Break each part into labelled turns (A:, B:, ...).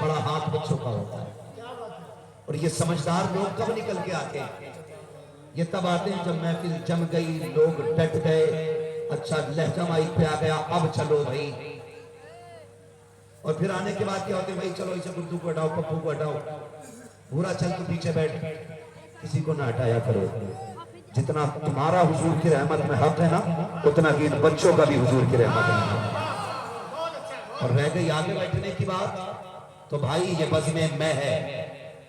A: बड़ा हाथ बच्चों का होता है। और ये समझदार लोग कब निकल के आते हैं? ये तब आते हैं जब महफिल जम गई, लोग डट गए, अच्छा लहजा माइक पे आ गया, अब चलो भाई। और फिर आने के बाद क्या होते हैं, भाई चलो इसे गुड्डू को हटाओ, पप्पू को हटाओ, पूरा चल तू पीछे बैठ, किसी को ना हटाया करो। जितना तुम्हारा हुजूर की रहमत में हक है ना, उतना कि इन बच्चों का भी हुजूर की रहमत है। और रह गई आगे बैठने की बात, तो भाई ये बज़्म में है,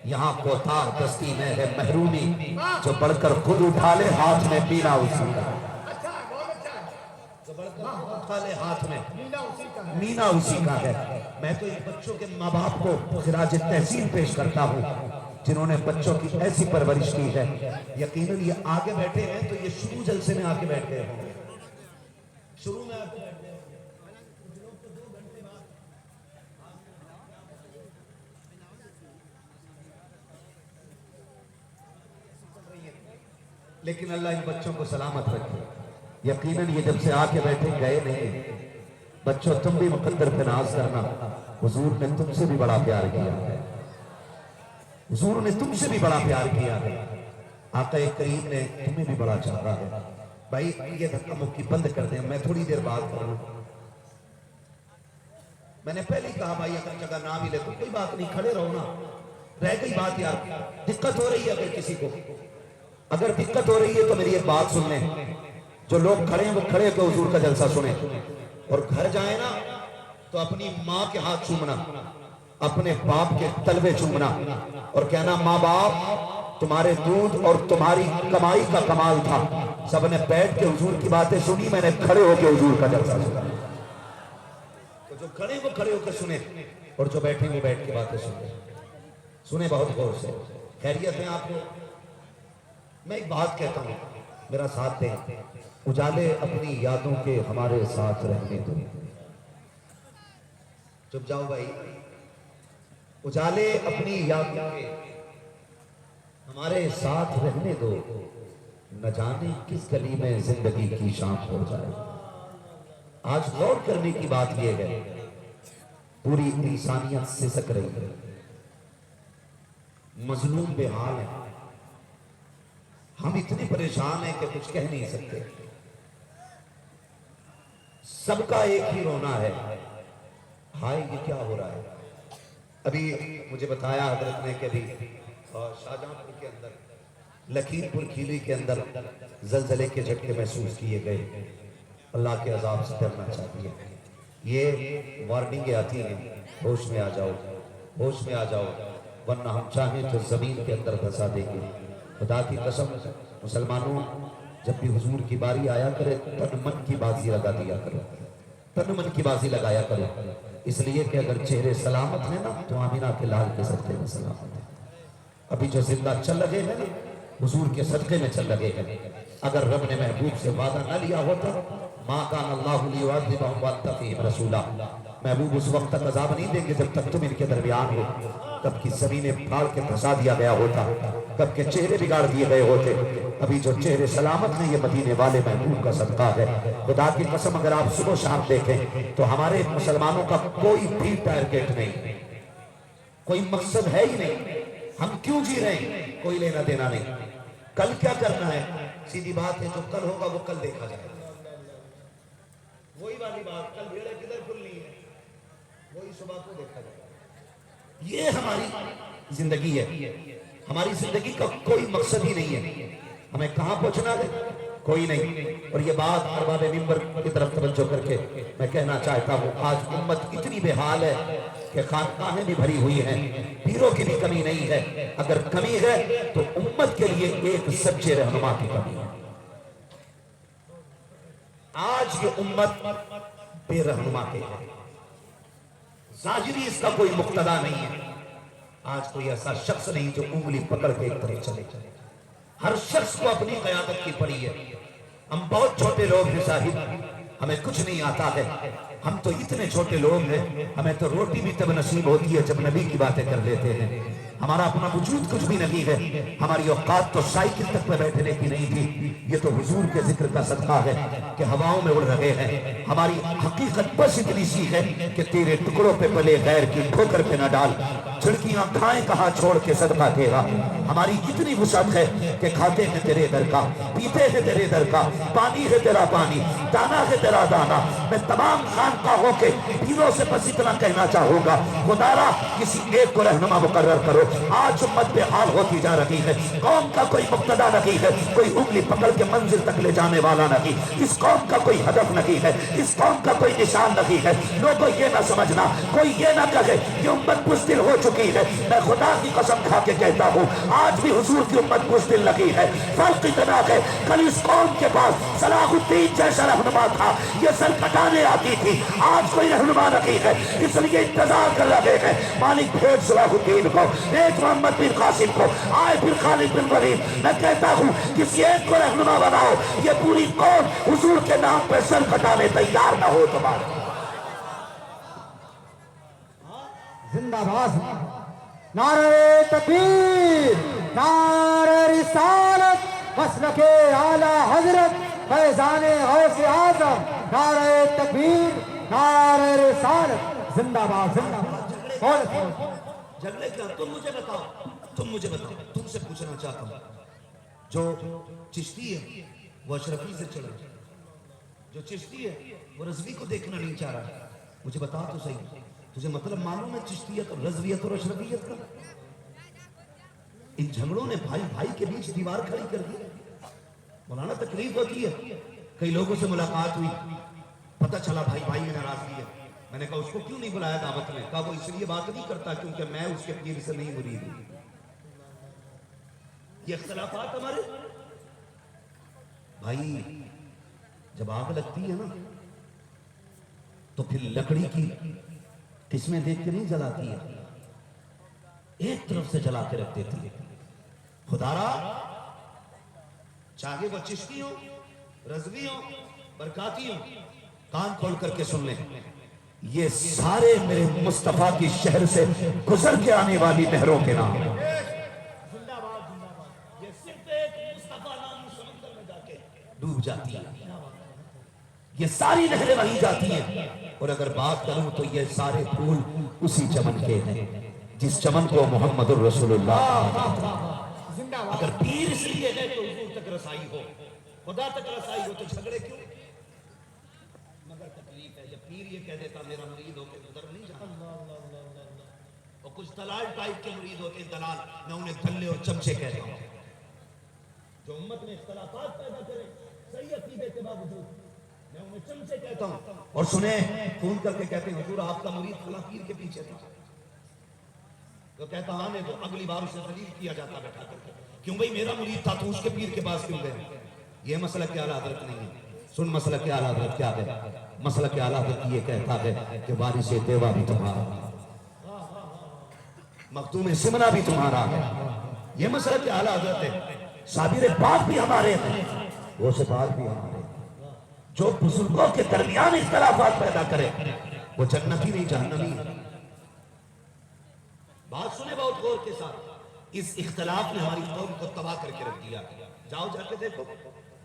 A: यहाँ कोतार दस्ती में है महरूमी, जो बढ़कर खुद उठा ले हाथ में पीना उसी का, जो बढ़कर उठा ले हाथ में मीना उसी का है। मैं तो इन बच्चों के माँ बाप को खिराज तहसीन पेश करता हूँ, जिन्होंने बच्चों की ऐसी परवरिश की है। यकीनन ये आगे बैठे हैं तो ये शुरू जलसे में आके बैठे हैं, शुरू में आके बैठे हैं। लेकिन अल्लाह इन बच्चों को सलामत रखे। यकीनन ये जब से आके बैठे गए नहीं। बच्चों तुम भी मुकद्दर पे नाज करना, हुजूर ने तुमसे भी बड़ा प्यार किया है, हुजूर ने तुमसे भी बड़ा प्यार किया है, आका करीम ने तुम्हें भी बड़ा चाहा है। भाई ये धक्का मुक्की बंद कर दें, मैं थोड़ी देर बात करूं। मैंने पहले ही कहा भाई अगर जगह ना मिले तो कोई बात नहीं, खड़े रहो ना। रह गई बात यार, दिक्कत हो रही है अगर किसी को, अगर दिक्कत हो रही है तो मेरी एक बात सुन लें। जो लोग खड़े हैं वो खड़े होकर हुजूर का जलसा सुने, और घर जाए ना तो अपनी माँ के हाथ चूमना, अपने बाप के तलवे चूमना, और कहना माँ बाप तुम्हारे दूध और तुम्हारी कमाई का कमाल था। सबने बैठ के हुजूर की बातें सुनी, मैंने खड़े होकर हुजूर का जलसा सुना। तो जो खड़े वो खड़े होकर सुने, और जो बैठे वो बैठ के बातें सुने बहुत गौर से। खैरियत है आपको? मैं एक बात कहता हूं, मेरा साथ दें। उजाले अपनी यादों के हमारे साथ रहने दो। चुप जाओ भाई। उजाले अपनी यादों के हमारे साथ रहने दो, न जाने किस गली में जिंदगी की शाम हो जाए। आज गौर करने की बात यह है, पूरी इंसानियत सिसक रही है, मजलूम बेहाल है, हम इतने परेशान हैं कि कुछ कह नहीं सकते। सबका एक ही रोना है, हाय ये क्या हो रहा है। अभी मुझे बताया हजरत ने कि अभी शाहजहांपुर के अंदर, लखीमपुर खीरी के अंदर जलजले के झटके महसूस किए गए। अल्लाह के अजाब से डरना चाहिए। ये वार्निंगें आती हैं, होश में आ जाओ, होश में आ जाओ, वरना हम चाहें तो जमीन के अंदर धंसा देंगे। खुदा की कसम मुसलमानों, जब भी हुजूर की बारी आया करे तन मन की बाजी लगा दिया करो, तन मन की बाजी लगाया करो। इसलिए कि अगर चेहरे सलामत है ना तो आमिना के लाल के सदके में सलामत है। अभी जो जिंदा चल रहे हैं ना, हुजूर के सदके में चल रहे हैं। अगर रब ने महबूब से वादा न लिया होता, माँ का अल्लाहु लियुअज़्ज़िबहुम व अंत फ़ीहिम रसूला, महबूब उस वक्त तक अज़ाब नहीं देंगे जब तक तुम इनके दरमियान हो। कब की ज़मीनें फाड़ के धंसा दिया गया होता, कब के चेहरे बिगाड़ दिए गए होते। अभी जो चेहरे सलामत हैं ये मदीने वाले महबूब का सदका है। खुदा की कसम अगर आप सुबह शाम देखें तो हमारे मुसलमानों का कोई भी टारगेट नहीं, कोई मकसद है ही नहीं। हम क्यों जी रहे हैं, कोई लेना देना नहीं। कल क्या करना है, सीधी बात है, जो कल होगा वो कल देखा जाएगा। वही वाली बात, कल भेड़े किधर खुलनी है, वही सुबह को देखा जाएगा। ये हमारी जिंदगी है। हमारी जिंदगी का कोई मकसद ही नहीं है। हमें कहां पहुंचना है, कोई नहीं। और ये बात अरबाब मिंबर की तरफ तवज्जो करके मैं कहना चाहता हूं, आज उम्मत इतनी बेहाल है कि खानकाहें भी भरी हुई हैं, पीरों की भी कमी नहीं है। अगर कमी है तो उम्मत के लिए एक सच्चे रहनुमा की कमी है। आज ये उम्मत बेरहनुमा के है। ज़ाहिरी इसका कोई मुक्तदा नहीं है। आज कोई ऐसा शख्स नहीं जो उंगली पकड़ के एक तरफ चले। हर शख्स को अपनी क़यादत की पड़ी है। हम बहुत छोटे लोग हैं साहिब, हमें कुछ नहीं आता है। हम तो इतने छोटे लोग हैं, हमें तो रोटी भी तब नसीब होती है जब नबी की बातें कर लेते हैं। ہمارا اپنا وجود کچھ بھی نہیں ہے. ہماری اوقات تو سائیکل تک پہ بیٹھنے کی نہیں تھی. یہ تو حضور کے ذکر کا صدقہ ہے کہ ہواؤں میں اڑ رہے ہیں. ہماری حقیقت بس اتنی سی ہے کہ تیرے ٹکڑوں پہ پلے غیر کی ٹھوکر پہ نہ ڈال. چھڑکیاں کھائیں کہاں چھوڑ کے صدقہ تیرا. ہماری اتنی وسعت ہے کہ کھاتے ہیں تیرے در کا, پیتے ہیں تیرے در کا, پانی ہے تیرا پانی, دانا ہے تیرا دانا. میں تمام خانقاہوں کے پیروں سے بس اتنا کہنا چاہوں گا, خدارا کسی ایک کو رہنما مقرر کرو. آج امت بے حال ہوتی جا رہی ہے. قوم کا کوئی مقتدا نہیں ہے, کوئی انگلی پکڑ کے منزل تک لے جانے والا نہیں. اس قوم کا کوئی ہدف نہیں ہے, اس قوم کا کوئی نشان نہیں ہے. لوگوں یہ نہ سمجھنا, کوئی یہ نہ کہے کہ امت بزدل ہو چکی ہے. میں خدا کی قسم کھا کے کہتا ہوں, آج بھی حضور کی امت بزدل لگی ہے. فرق اتنا ہے, کل اس قوم کے پاس صلاح الدین جیسا رہنما تھا, یہ سر کٹانے آتی تھی. آج کوئی رہنما نہیں ہے, اس لیے انتظار کر رہے ہیں. مالک بھیج صلاح الدین کو, ایک محمد بن قاسم کو, آئے پھر خالد بن ولید. میں کہتا ہوں کسی ایک کو رہنما بناؤ. یہ پوری قوم حضور کے نام پہ سر کٹانے تیار نہ ہو. تمہارا
B: زندہ باد. نعرہ تکبیر, نعرہ رسالت, مسلک اعلی حضرت فیضان غوث اعظم. نعرہ تکبیر, نعرہ رسالت, زندہ باد, زندہ باد.
A: جھگڑے کیا؟ تم مجھے بتاؤ, تم سے پوچھنا چاہتا ہوں. جو چشتی ہے وہ اشرفی سے چڑھا, جو چشتی ہے وہ رضوی کو دیکھنا نہیں چاہ رہا. مجھے بتا تو صحیح, تجھے مطلب معلوم ہے چشتیت اور رضویت اور اشرفیت کا؟ ان جھگڑوں نے بھائی بھائی کے بیچ دیوار کھڑی کر دی. مولانا تکلیف ہوتی ہے. کئی لوگوں سے ملاقات ہوئی, پتہ چلا بھائی بھائی میں ناراضگی ہے. میں نے کہا اس کو کیوں نہیں بلایا دعوت میں؟ کہا وہ اس لیے بات نہیں کرتا کیونکہ میں اس کے پیر سے نہیں مرید ہوں. یہ اختلافات ہمارے بھائی. جب آگ لگتی ہے نا تو پھر لکڑی کی قسمیں دیکھ کے نہیں جلاتی ہے, ایک طرف سے جلا کے رکھ دیتی ہے. خدارا چاہے وہ چشتی ہو, رضوی ہو, برکاتی ہو, کان کھول کر کے سن لیں, یہ سارے میرے مصطفیٰ کی شہر سے گزر کے آنے والی نہروں کے نام ہیں. یہ صرف ایک مصطفیٰ نام سمندر میں جا کے ڈوب جاتی ہے. یہ ساری نہریں وہیں جاتی ہیں. اور اگر بات کروں تو یہ سارے پھول اسی چمن کے ہیں جس چمن کو محمد الرسول اللہ. اگر پیر اس لیے ہے تو حضور تک رسائی ہو, خدا تک رسائی ہو, تو جھگڑے کیوں؟ مگر تکلیف ہے, یہ پیر یہ کہہ دیتا میرا مرید ہو کے ادھر نہیں جانا, اور کچھ دلال ٹائپ کے مرید ہوتے ہیں. دلال میں انہیں دھلے اور چمچے کہتا ہوں, جو امت میں اختلافات پیدا کرے صحیح عقیدے کے باوجود, میں انہیں چمچے کہتا ہوں. اور سنیں, فون کر کے کہتے ہیں حضور آپ کا مرید فلاں پیر کے پیچھے تھا. تو کہتا آنے دو, اگلی بار اسے ذلیل کیا جاتا بیٹھا کر کے, کیوں بھئی میرا مرید تھا تو اس کے پیر کے پاس کیوں گئے؟ یہ مسئلہ کیا اعلیٰ حضرت نہیں ہے. سن مسئلہ کیا اعلیٰ حضرت کیا ہے. مسئلہ کیا اعلیٰ حضرت یہ کہتا ہے کہ وارث دیوا بھی تمہارا, مختوم سمنا بھی تمہارا ہے. یہ مسئلہ کیا اعلیٰ حضرت ہے. صابر پاک بھی ہمارے ہیں, وہ صفات بھی ہمارے. جو بزرگوں کے درمیان اختلافات پیدا کرے وہ جنتی نہیں جہنمی ہے. بات سنیں بہت غور کے ساتھ. اس اختلاف نے ہماری قوم کو تباہ کر کے رکھ دیا. جاؤ جا کے دیکھو,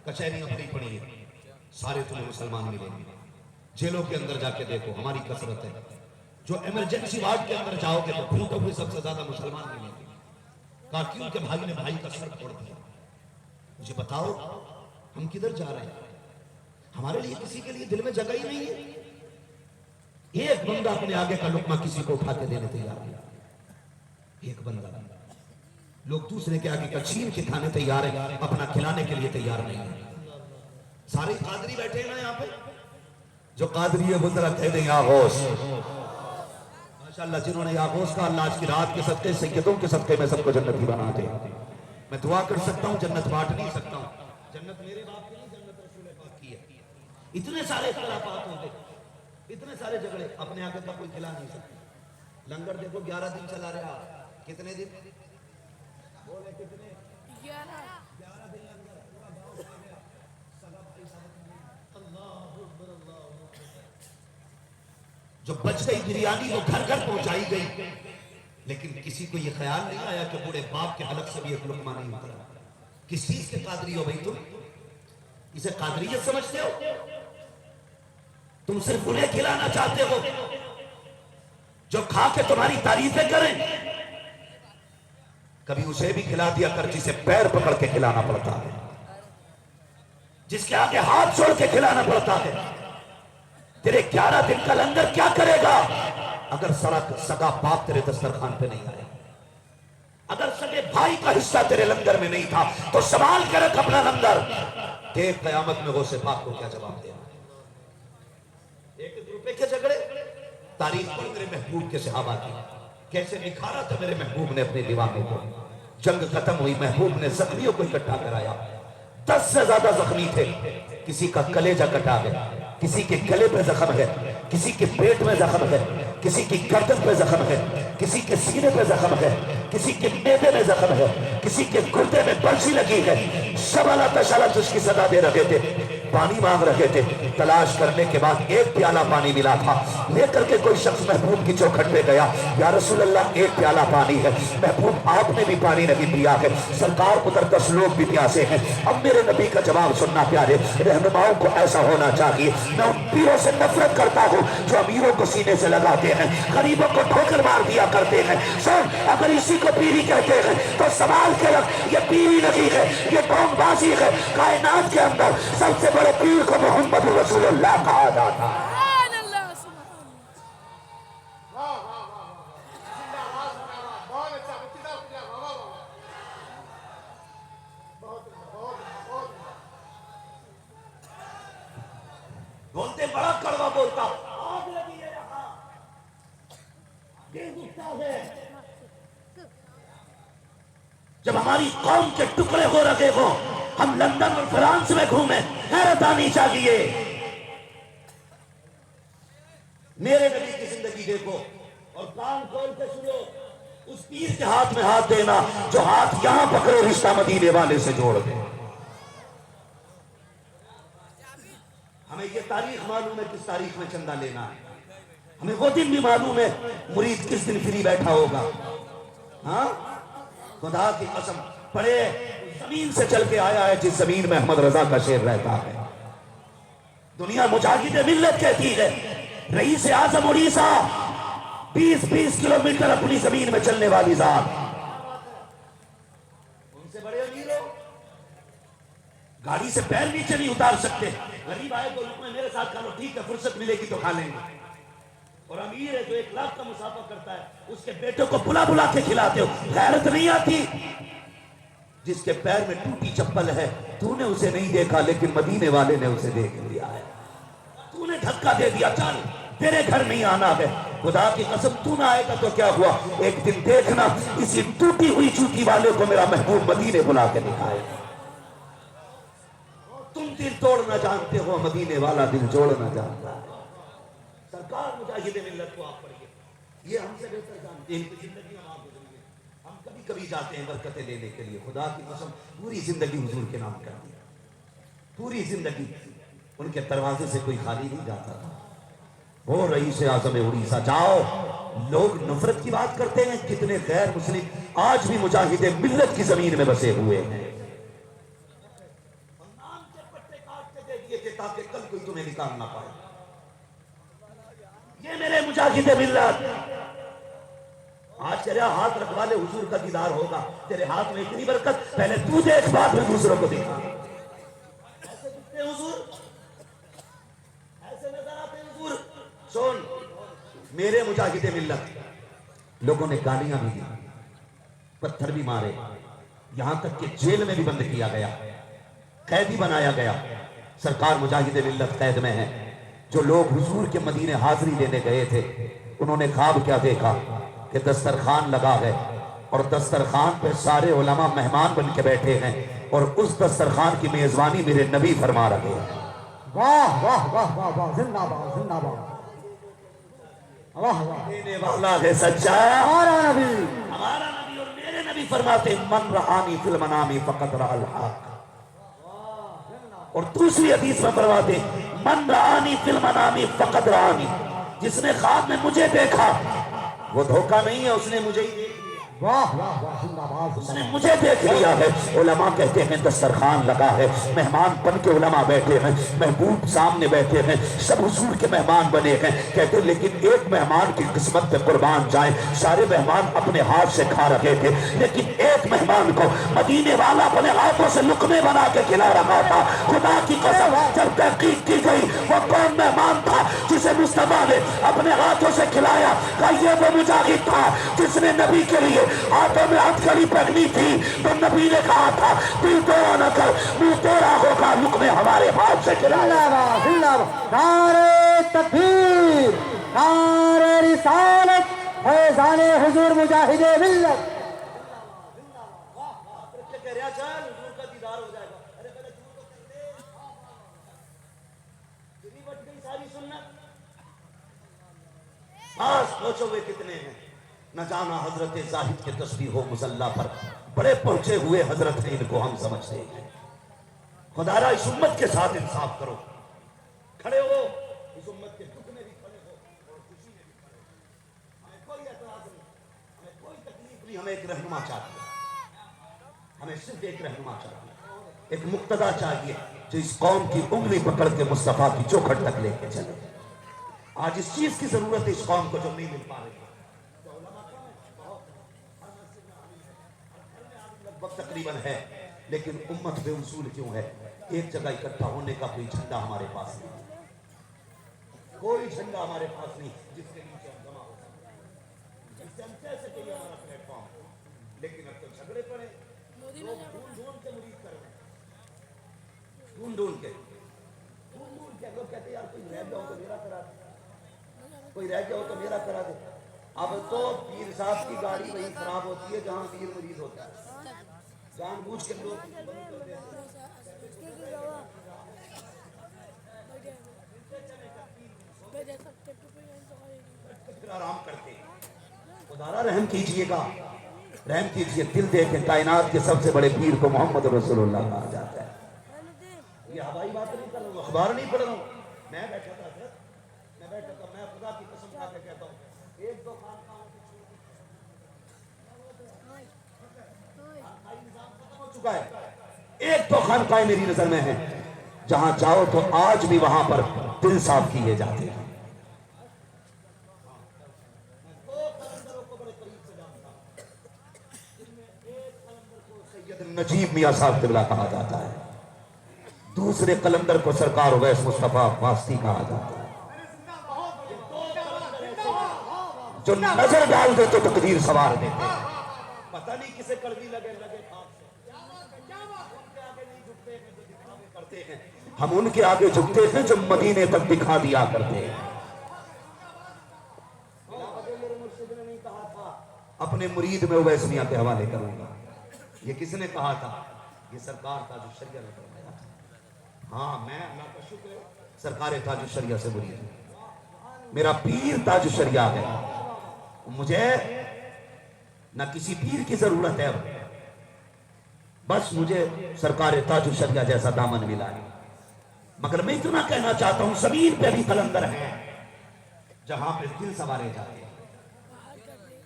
A: کچہریاں پڑی پڑی ہیں, سارے تمہیں مسلمان ملیں گے. جیلوں کے اندر جا کے دیکھو, ہماری کثرت ہے. جو ایمرجنسی وارڈ کے اندر جاؤ گے تو پھوٹے ہوئے سب سے زیادہ مسلمان ملیں گے. کہا کیوں کہ بھائی نے بھائی کا سر پھوڑ دیا. مجھے بتاؤ ہم کدھر جا رہے ہیں؟ ہمارے لیے کسی کے لیے دل میں جگہ ہی نہیں ہے. ایک بندہ اپنے آگے کا لقمہ کسی کو اٹھا کے دینے تیار ہے, ایک بندہ. لوگ دوسرے کے آگے کا چھین کے کھانے تیار ہیں, اپنا کھلانے کے لیے تیار نہیں ہے. سارے قادری بیٹھے ہیں نا یہاں پہ, جو قادری ہے وہ ذرا کہہ دیں یا غوث. ماشاءاللہ جنہوں نے یا غوث کا, اللہ آج کی رات کے صدقے سیدوں کے صدقے میں سب کو جنتی بنا دے. میں دعا کر سکتا ہوں, جنت بانٹ نہیں سکتا ہوں. جنت میرے باپ کی نہیں, جنت رسول پاک کی ہے. اتنے سارے اختلافات ہوتے, اتنے سارے جھگڑے, اپنے آگے کا کوئی کھلا نہیں سکتا. لنگر دیکھو 11 دن چلا رہا. کتنے دن بولے؟ کتنے؟ 11 دن لنگر. پورا گاؤں آ گیا, سگا بھائی صاحب اللہ اکبر اللہ اکبر. جو بچ گئی بریانی وہ گھر گھر پہنچائی گئی. لیکن کسی کو یہ خیال نہیں آیا کہ بوڑھے باپ کے حلق سے بھی ایک لقمہ نہیں اترا. کس چیز کے قادری ہو بھائی تم؟ اسے قادریت سمجھتے ہو؟ تم صرف انہیں کھلانا چاہتے ہو جو کھا کے تمہاری تعریفیں کریں. کبھی اسے بھی کھلا دیا کر جسے پیر پکڑ کے کھلانا پڑتا ہے, جس کے آگے ہاتھ چھوڑ کے کھلانا پڑتا ہے. تیرے 11 دن کا لنگر کیا کرے گا اگر سگا باپ تیرے دسترخوان پہ نہیں آئے؟ اگر سگے بھائی کا حصہ تیرے لنگر میں نہیں تھا تو سنبھال کے رکھ اپنا لنگر. دیکھ قیامت میں غوث پاک کو کیا جواب دیا. 1 روپے کے جھگڑے. تاریخ پر میرے محبوب کے صحابہ کی کیسے نکھارا تھا میرے محبوب نے اپنے دیوانوں کو. جنگ ختم ہوئی, محبوب نے زخمیوں کو اکٹھا کرایا. 10 سے زیادہ زخمی تھے. کسی کا کلیجہ کٹا گیا, کسی کے گلے پہ زخم ہے, کسی کے پیٹ میں زخم ہے, کسی کی گردن پہ زخم ہے, کسی کے سینے پہ زخم ہے, کسی کے میدے میں زخم ہے, کسی کے گردے میں برسی لگی ہے. شبالہ تشالہ اس کی صدا دے رہے تھے, پانی مانگ رہے تھے. تلاش کرنے کے بعد 1 پیالہ پانی ملا تھا. لے کر کے کوئی شخص محبوب کی چوکھٹ پہ گیا, یا رسول اللہ 1 پیالہ پانی ہے. محبوب آپ نے بھی پانی نہیں پیا ہے, سرکار ادھر 10 لوگ بھی پیاسے ہیں. اب میرے نبی کا جواب سننا پیارے. رہنماؤں کو ایسا ہونا چاہیے. میں ان پیروں سے نفرت کرتا ہوں جو امیروں کو سینے سے لگاتے ہیں, غریبوں کو ٹھوکر مار دیا کرتے ہیں. سن, اگر اسی کو پیری کہتے ہیں تو سنبھال کے رکھ, یہ پیری نہیں ہے, یہ ڈھونگ بازی ہے. کائنات کے اندر سب سے بڑے پیر کو محمد رسول اللہ کہا جاتا ہے. بولتے بڑا کڑوا بولتا, آگ لگی ہے یہاں, دل دکھتا ہے. جب ہماری قوم کے ٹکڑے ہو رکھے ہو, ہم لندن اور فرانس میں گھومیں, حیرت آنی چاہیے. میرے نبی کی زندگی دیکھو اور کان کھول کے سنو. اس پیر کے ہاتھ میں ہاتھ دینا جو ہاتھ یہاں پکڑے رشتہ مدینے والے سے جوڑ دے. ہمیں یہ تاریخ معلوم ہے کس تاریخ میں چندہ لینا ہے. ہمیں وہ دن بھی معلوم ہے مرید کس دن فری بیٹھا ہوگا. ہاں, خدا کی قسم پڑے زمین سے چل کے آیا ہے جس زمین میں احمد رضا کا شعر رہتا ہے. دنیا مجاہد ملت کہتی ہے. رئیس اعظم اڑیسہ 20-20 کلومیٹر اپنی زمین میں چلنے والی ذات. ان سے بڑے امیر ہو, گاڑی سے پیر نیچے نہیں اتار سکتے. غریب آئے تو لقمے میرے ساتھ کھا لو, ٹھیک ہے فرصت ملے گی تو کھا لیں گے. اور امیر ہے جو 1 لاکھ کا مسافہ کرتا ہے, اس کے بیٹے کو بلا بلا کے کھلاتے ہو. غیرت نہیں آتی؟ جس کے پیر میں ٹوٹی چپل ہے تو نے اسے نہیں دیکھا, لیکن مدینے والے نے اسے دیکھ لیا ہے. تو نے دھکا دے دیا, چل تیرے گھر نہیں آنا ہے. خدا کی قسم تو نہ آئے گا تو کیا ہوا, ایک دن دیکھنا اسی ٹوٹی ہوئی جوتی والے کو میرا محبوب مدینے بلا کے دکھائے. تم دل توڑنا جانتے ہو, مدینے والا دل جوڑنا جانتا ہے. سرکار مجاہد ملت کو آپ پڑھیے, یہ ہم سے بہتر جانتے ہیں. زندگی ہم آپ گزری ہے, ہم کبھی کبھی جاتے ہیں برکتیں لینے کے لیے. خدا کی قسم پوری زندگی حضور کے نام کر دی, پوری زندگی ان کے دروازے سے کوئی خالی نہیں جاتا تھا. وہ رئیس اعظم اڑیسہ. جاؤ, لوگ نفرت کی بات کرتے ہیں, کتنے غیر مسلم آج بھی مجاہد ملت کی زمین میں بسے ہوئے ہیں. تاکہ کل کوئی تمہیں نکال نہ پائے. یہ میرے مجاہد ملت. آج تیرا ہاتھ رکھوا لے, حضور کا دیدار ہوگا. تیرے ہاتھ میں اتنی برکت, پہلے تو دیکھ بعد میں دوسروں کو دکھا. ایسے دکھتے حضور, ایسے نظر آتے حضور. سن, میرے مجاہد ملت لوگوں نے گالیاں بھی دی, پتھر بھی مارے, یہاں تک کہ جیل میں بھی بند کیا گیا, قیدی بنایا گیا. سرکار مجاہد ملت قید میں ہیں. جو لوگ حضور کے مدینے حاضری دینے گئے تھے, انہوں نے خواب کیا دیکھا کہ دسترخوان لگا ہے اور دسترخوان پہ سارے علماء مہمان بن کے بیٹھے ہیں, اور اس دسترخوان کی میزبانی میرے نبی فرما رہے ہیں.
B: واہ واہ واہ واہ واہ, زندہ باد زندہ باد. واہ واہ,
A: دینے والا ہے سچا
B: ہمارا نبی.
A: ہمارا نبی. اور میرے نبی فرماتے ہیں من رآنی فی المنام فقد رأى الحق. اور دوسری حدیث میں فرماتے من رآنی فی المنام فقد رآنی, جس نے خواب میں مجھے دیکھا वो धोखा नहीं है, उसने मुझे ही देख लिया,
B: वाह वाह वाह जिंदाबाद
A: उसने
B: जिंदाबाद
A: मुझे देख लिया है। उलमा कहते हैं दस्तरखान लगा है, मेहमान बन के उलमा बैठे हैं, महबूब सामने बैठे हैं, सब हुजूर के मेहमान बने हैं। कहते हैं लेकिन एक मेहमान की किस्मत पे कुर्बान जाए, सारे मेहमान अपने हाथ से खा रहे थे, लेकिन एक मेहमान को मदीने वाला अपने हाथों से लुकमे बना के खिला रहा था। खुदा की कसम जब तहकीक की गई वो कौन मेहमान था जिसे मुस्तफा ने अपने हाथों से खिलाया? का ये वो मुजाहिद था जिसने नबी के लिए हाथों में हथकड़ी पकड़ी थी, तो नबी ने कहा था दिल तोड़ा न कर, मुंह तोड़ा होगा, लुकमे हमारे हाथ से खिलाया।
B: जिंदाबाद जिंदाबाद नारे तकबीर नारे रिसालत फैज़ाने हुजूर मुजाहिदे मिल्लत।
A: सोचो वे कितने हैं, न जाना हजरत जाहिद के तस्बीह हो मुसल्ला पर, बड़े पहुंचे हुए हजरत हैं, इनको हम समझते हैं। खुदारा इस उम्मत के साथ इंसाफ करो, खड़े हो इस उम्मत के दुख में भी खड़े हो और खुशी में भी खड़े हो। हमें कोई एतराज नहीं, हमें कोई तकलीफ नहीं, हमें एक रहनुमा चाहिए, हमें सिर्फ एक रहनुमा चाहिए, एक मुक्तदा चाहिए जो इस कौम की उंगली पकड़ के मुस्तफा की चौखट तक लेके चले। आज इस चीज की जरूरत है इस कौम को जो नहीं मिल पा रही है। लगभग तकरीबन है, लेकिन उम्मत बेउसूल क्यों है? एक जगह इकट्ठा होने का कोई झंडा हमारे पास नहीं, कोई झंडा हमारे पास नहीं जिसके नीचे हम जमा हो सकते, जिससे हम कह सके ये हमारा प्लेटफॉर्म। लेकिन अब तो झगड़े पड़े, लोग ढूंढ ढूंढ के मुरीद कर रहे हैं, ढूंढ ढूंढ के लोग कहते हैं यार कोई रह गया हो तो मेरा करा दे, कोई रह गया हो तो मेरा करा दे। अब तो पीर साहब की गाड़ी वही खराब होती है जहाँ पीर मरीज होता है, जानबूझ के लोग आराम करते हैं। खुदारा रहम कीजिएगा, रहम कीजिए, दिल देखे कायनात के सबसे बड़े पीर को मोहम्मद रसूलुल्लाह कहा जाता है। ये हवाई बात नहीं कर रहा हूँ, अखबार नहीं पढ़ रहा हूँ, मैं बैठा था सर, मैं बैठा था, मैं खुदा की कसम खा के कहता हूँ, एक दो खानकाहों की हो चुका है, एक तो खानकाएं मेरी नजर में है जहां जाओ तो आज भी वहां पर दिल साफ किए जाते हैं। सैयद नजीब मियां साहब किबला कहा जाता है, दूसरे कलंदर को सरकार वैस मुस्तफा वास्ती कहा जाता है। जो नजर डाल दे तो तकदीर सवार देते, पता नहीं किसे कड़वी लगे करते हैं, हम उनके आगे झुकते हैं जो मदीने तक दिखा दिया करते हैं। नहीं कहा था अपने मुरीद में उवैस मियां के हवाले करूंगा, ये किसने कहा था? ये सरकार ताजुश शरिया ने करवाया था। हाँ, मैं अल्लाह का शुक्र है सरकार ताजुश शरिया से मुरीद हूं, मेरा पीर ताजुश शरिया है, मुझे ना किसी पीर की जरूरत है, बस मुझे सरकार ताजुश शरिया जैसा दामन मिला है। मगर मैं इतना कहना चाहता हूं, जमीन पे भी कलंदर है जहां पे दिल संवारे जाते हैं,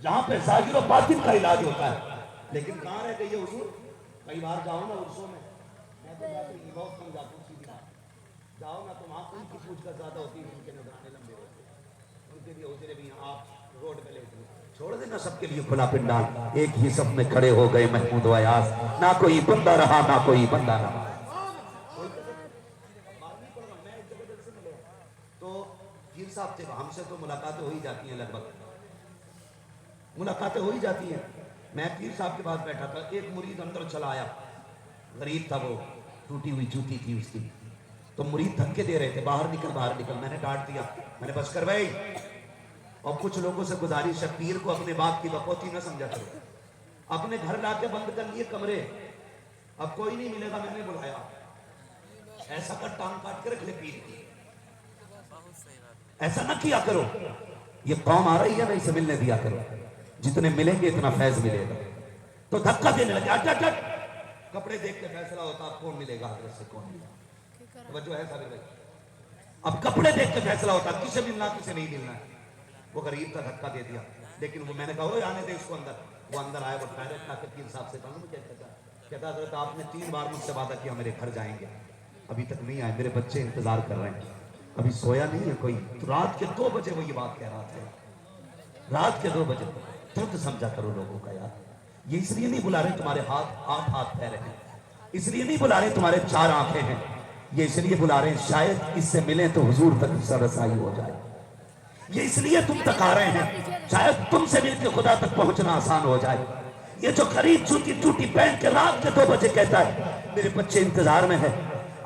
A: जहां पे जाहिर और बातिन का इलाज होता है। लेकिन कहां रह गई है हुजूर? कई बार जाओ ना उर्सों में, मैं तो जाती बहुत कम जाती हूँ, सीधी बात, जाओ ना तो वहां उनकी पूछताछ ज्यादा होती है, उनके नजराने लंबे होते हैं, उनके लिए उजरे भी आप रोड पे लेते छोड़ देना, सबके लिए खुला पिंडाल, एक ही सब में खड़े हो गए महमूद वयास, ना कोई बंदा रहा ना कोई बंदा रहा। तो पीर साहब थे, हमसे तो मुलाकातें हो ही जाती हैं, लगभग मुलाकातें हो ही जाती हैं। मैं पीर साहब के पास बैठा था, एक मुरीद अंदर चला आया, गरीब था वो, टूटी हुई जूती थी उसकी, तो मुरीद धक्के दे रहे थे, बाहर निकल बाहर निकल, मैंने डांट दिया, मैंने बस कर भाई। और कुछ लोगों से गुजारिश है, पीर को अपने बाप की बकौती न समझा करो, अपने घर लाके बंद कर लिए कमरे, अब कोई नहीं मिलेगा, मैंने बुलाया, ऐसा कर टांग काट के रख ले पीर की, ऐसा ना किया करो, ये कौम आ रही है ना, इसे मिलने दिया करो, जितने मिलेंगे इतना फैज मिलेगा। तो धक्का देने लगे, अट अट अट, कपड़े देख के फैसला होता कौन मिलेगा, हजरत से कौन मिलेगा, वजह है साबिर भाई, अब कपड़े देख के फैसला होता किसे मिलना किसे नहीं मिलना। वो गरीब का धक्का दे दिया, लेकिन वो मैंने कहा "ओए, आने दे इसको अंदर"। वो अंदर आया, वो डायरेक्ट आकर पीर साहब से कहा मुझे कहता हजरत आपने 3 बार मुझसे वादा किया मेरे घर जाएंगे, अभी तक नहीं आए, मेरे बच्चे इंतजार कर रहे हैं, अभी सोया नहीं है कोई। तो रात के 2 बजे वो ये बात कह रहा था, रात के 2 बजे। तुम समझा करो लोगों का यार, ये इसलिए नहीं बुला रहे तुम्हारे हाथ पैर हैं, इसलिए नहीं बुला रहे तुम्हारे 4 आंखें हैं, ये इसलिए बुला रहे हैं शायद इससे मिले तो हुजूर तक सरसाई हो जाए। ये इसलिए तुम तक आ रहे हैं शायद तुमसे मिलकर खुदा तक पहुंचना आसान हो जाए। ये जो गरीब जूती टूटी पहन के रात के 2 बजे कहता है मेरे बच्चे इंतजार में है,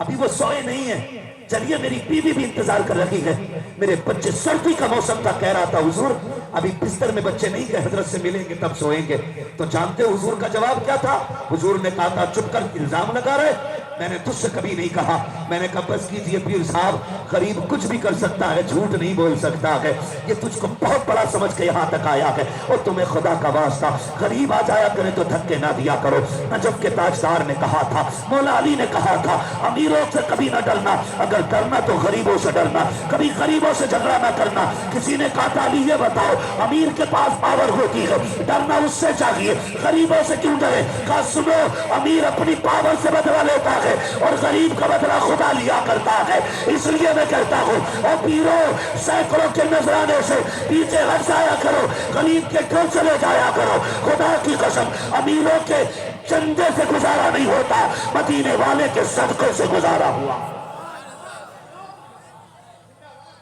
A: अभी वो सोए नहीं है, चलिए मेरी बीवी भी इंतजार कर रही है, मेरे बच्चे, सर्दी का मौसम था, कह रहा था हुजूर अभी बिस्तर में बच्चे नहीं गए, हजरत से मिलेंगे तब सोएंगे। तो जानते हो हुजूर का जवाब क्या था? हुजूर ने कहा था चुप कर, इल्जाम लगा रहे, मैंने तुझसे कभी नहीं कहा। मैंने कहा बस कीजिए पीर साहब, गरीब कुछ भी कर सकता है, झूठ नहीं बोल सकता है, ये तुझको बहुत बड़ा समझ के यहाँ तक आया है, और तुम्हें खुदा का वास्ता गरीब आ जाया करे तो धक्के ना दिया करो। नजफ के ताजदार ने कहा था, मौला अली ने कहा था, अमीरों से कभी ना डरना, अगर डरना तो गरीबों से डरना, कभी गरीबों से झगड़ा ना करना। किसी ने कहा था अली ये बताओ, अमीर के पास पावर होती है, डरना उससे चाहिए, गरीबों से क्यों डरे? कहा सुनो, अमीर अपनी पावर से बदला लेता है और गरीब का बदला खुदा लिया करता है। इसलिए मैं कहता हूँ और पीरो, सैकड़ों के नजराने से पीछे हट जाया करो, गरीब के घर चले जाया करो। खुदा की कसम, अमीरों के चंदे से गुजारा नहीं होता, मदीने वाले के सदके से गुजारा हुआ।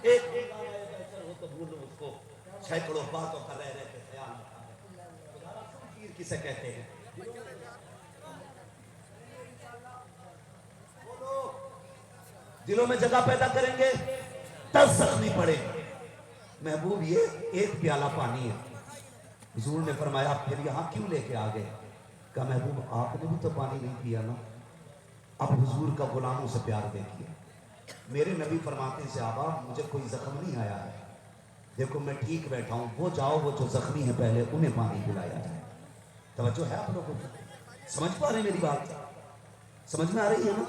A: एक हो तो भूलो उसको, सैकड़ों बातों का रह के ख्याल पीर किसे कहते हैं? दिलों में जगह पैदा करेंगे, 10 जख्मी पड़े। महबूब ये 1 प्याला पानी है। हुजूर ने फरमाया फिर यहाँ क्यों लेके आ गए? कहा महबूब आपने भी तो पानी नहीं पिया ना। अब हुजूर का गुलामों से प्यार देखिए। मेरे नबी फरमाते हैं सहाबा मुझे कोई जख्म नहीं आया है, देखो मैं ठीक बैठा हूँ, वो जाओ वो जो जख्मी है पहले उन्हें पानी पिलाया जाए। तवज्जो है आप लोगों को? समझ पा रहे मेरी बात? समझ में आ रही है ना?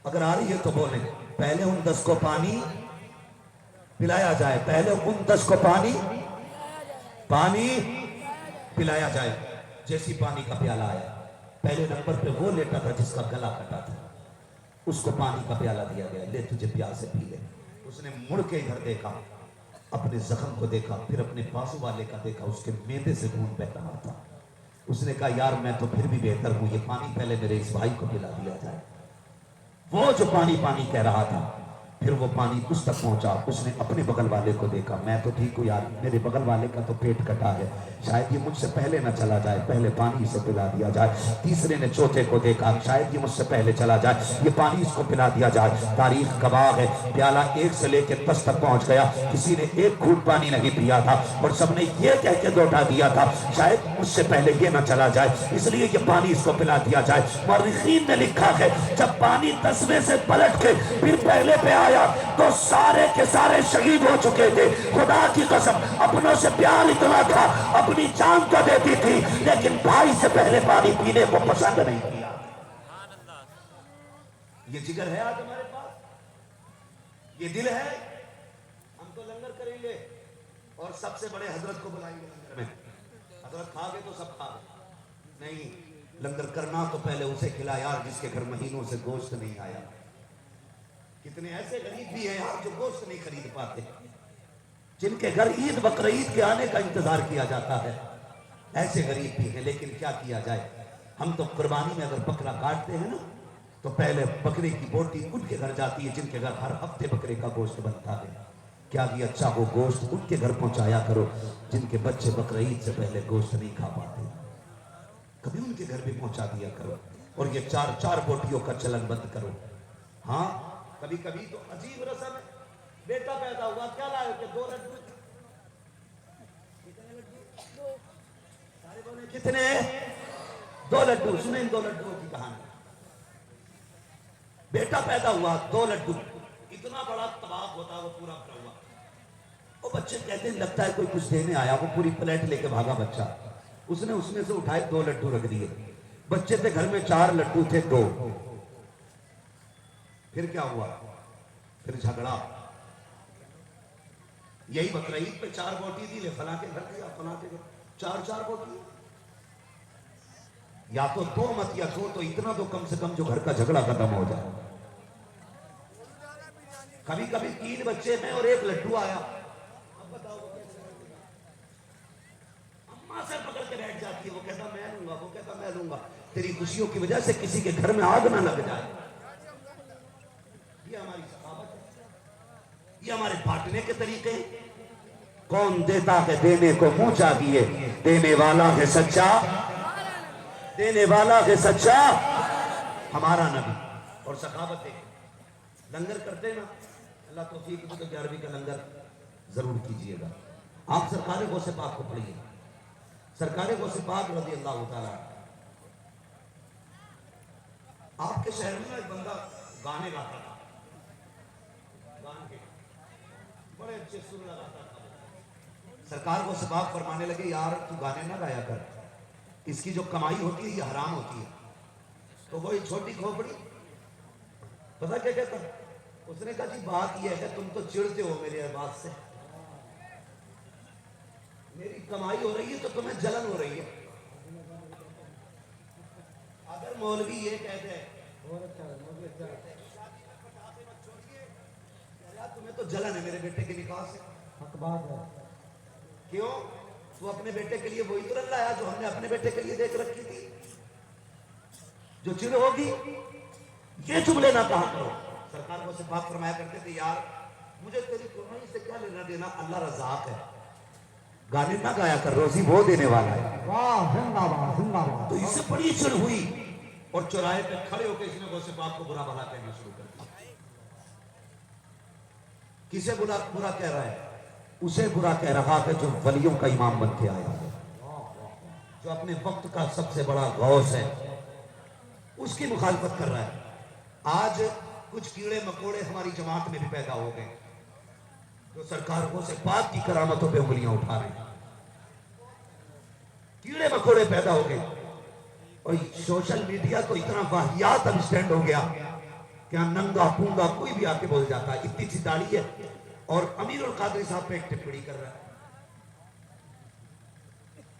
A: अगर आ रही है तो बोले पहले उन 10 को पानी पिलाया जाए, पहले उन 10 को पानी पिलाया जाए। जैसी पानी का प्याला आया, पहले नंबर पे वो लेटा था जिसका गला कटा था, उसको पानी का प्याला दिया गया, ले तुझे प्यास से पी ले। उसने मुड़ के इधर देखा, अपने जख्म को देखा, फिर अपने बाजू वाले का देखा, उसके मैदे से खून बह रहा था। उसने कहा यार मैं तो फिर भी बेहतर हूं, ये पानी पहले मेरे इस भाई को पिला दिया जाए। वो जो पानी कह रहा था, फिर वो पानी उस तक पहुंचा, उसने अपने बगल वाले को देखा, मैं तो ठीक हूँ यार, मेरे बगल वाले का तो पेट कटा है, शायद ये मुझसे पहले ना चला जाए, पहले पानी इसे पिला दिया जाए। तीसरे ने चौथे को देखा, शायद ये मुझसे पहले चला जाए, ये पानी इसको पिला दिया जाए। तारीख गवाह है, प्याला 1 से लेकर 10 तक पहुंच गया, किसी ने 1 घूंट पानी नहीं पिया था और सबने ये कह के लौटा दिया था शायद मुझसे पहले ये ना चला जाए, इसलिए ये पानी इसको पिला दिया जाए। मौर्रिखीन ने लिखा है जब पानी 10वें से पलट के फिर पहले पे आया तो सारे के सारे शहीद हो चुके थे। खुदा की कसम, अपनों से प्यार इतना था, अपनी जान तो देती थी, लेकिन भाई से पहले पानी पीने को पसंद नहीं किया। ये जिगर है आज हमारे पास, ये दिल है। हम तो लंगर करेंगे और सबसे बड़े हजरत को बुलाएंगे लंगर में, हजरत खा गए तो सब खा गए। नहीं, लंगर करना तो पहले उसे खिला यार जिसके घर महीनों से गोश्त नहीं आया। कितने ऐसे गरीब भी हैं यार जो गोश्त नहीं खरीद पाते, जिनके घर ईद बकरीद के आने का इंतजार किया जाता है, ऐसे गरीब भी हैं। लेकिन क्या किया जाए, हम तो कुर्बानी में अगर बकरा काटते हैं ना तो पहले बकरे की बोटी उनके घर जाती है जिनके घर हर हफ्ते बकरे का गोश्त बनता है। क्या कि अच्छा वो गोश्त उनके घर पहुंचाया करो जिनके बच्चे बकरीद से पहले गोश्त नहीं खा पाते, कभी उनके घर भी पहुंचा दिया करो। और ये 4-4 बोटियों का चलन बंद करो। हाँ, कभी कभी तो अजीब रस्म है, बेटा पैदा हुआ, क्या लाए कि 2 लड्डू, कितने लड्डू? सारे बोले कितने? 2 लड्डू। सुने इन 2 लड्डुओं की कहानी। बेटा पैदा हुआ, 2 लड्डू, इतना बड़ा तबाक होता वो पूरा भरा हुआ। वो बच्चे कहते हैं लगता है कोई कुछ देने आया, वो पूरी प्लेट लेके भागा बच्चा, उसने उसमें से उठाए 2 लड्डू रख दिए। बच्चे थे घर में 4 लड्डू थे 2। फिर क्या हुआ? फिर झगड़ा, یہی بقرعید پہ 4 بوٹی دی، لے فلاں کے گھر دیا، فلاں کے گھر 4 بوٹی، یا تو 2 مت یا 2 تو اتنا تو کم سے کم جو گھر کا جھگڑا ختم ہو جائے۔ کبھی کبھی 3 بچے میں اور 1 لڈو آیا، اب بتاؤ اماں سے پکڑ کے بیٹھ جاتی ہے، وہ کہتا میں لوں گا، وہ کہتا میں لوں گا، تیری خوشیوں کی وجہ سے کسی کے گھر میں آگ نہ لگ جائے۔ یہ ہماری ثقافت ہے، یہ ہمارے بانٹنے کے طریقے ہیں۔ کون دیتا ہے دینے کو منہ چاہیے، دینے والا ہے سچا، دینے والا ہے سچا ہمارا نبی۔ اور ثقافت ہے، لنگر کرتے نا، اللہ توفیق دے تو 11ویں کا لنگر ضرور کیجئے گا۔ آپ سرکار غوث پاک کو پڑھیے، سرکار غوث پاک رضی اللہ تعالیٰ۔ آپ کے شہر میں ایک بندہ گانے گاتا تھا، گان کے بڑے اچھے سر لگاتا تھا۔ سرکار غوث پاک فرمانے لگے یار تو گانے نہ گایا کر، اس کی جو کمائی ہوتی ہے یہ حرام ہوتی ہے۔ تو وہی چھوٹی کھوپڑی پتہ کیا کہتا، اس نے کہا جی بات یہ ہے تم تو چڑھتے ہو میرے بات سے، میری کمائی ہو رہی ہے تو تمہیں جلن ہو رہی ہے۔ اگر مولوی یہ کہتے ہیں تمہیں تو جلن ہے میرے بیٹے کے نکاح سے،
B: حق بات ہے۔
A: کیوں؟ تو اپنے بیٹے کے لیے وہی دلہن لایا جو ہم نے اپنے بیٹے کے لیے دیکھ رکھی تھی، جو چڑ ہوگی یہ جملے نہ کہا کرو۔ سرکار کو سے بات فرمایا کرتے تھے یار مجھے تیری کمائی سے کیا لینا دینا، اللہ رزاق ہے، گانے نہ گایا کر، روزی وہ دینے والا ہے۔
B: واہ زندہ باد زندہ باد۔
A: تو اس سے بڑی چڑ ہوئی اور چوراہے پہ کھڑے ہو کے اس نے غوث پاک کو برا بھلا کہنا شروع کر دیا۔ کسے برا کہہ رہا ہے؟ اسے برا کہہ رہا ہے جو ولیوں کا امام بن کے آیا ہے، جو اپنے وقت کا سب سے بڑا غوث ہے، اس کی مخالفت کر رہا ہے۔ آج کچھ کیڑے مکوڑے ہماری جماعت میں بھی پیدا ہو گئے جو سرکار غوث پاک کی کرامتوں پہ انگلیاں اٹھا رہے ہیں، کیڑے مکوڑے پیدا ہو گئے۔ اور سوشل میڈیا تو اتنا واہیات اب سٹینڈ ہو گیا کہ ننگا پونگا کوئی بھی آ کے بول جاتا ہے، اتنی سی داڑھی ہے اور امیر القادری صاحب پہ ایک ٹپڑی کر رہا ہے،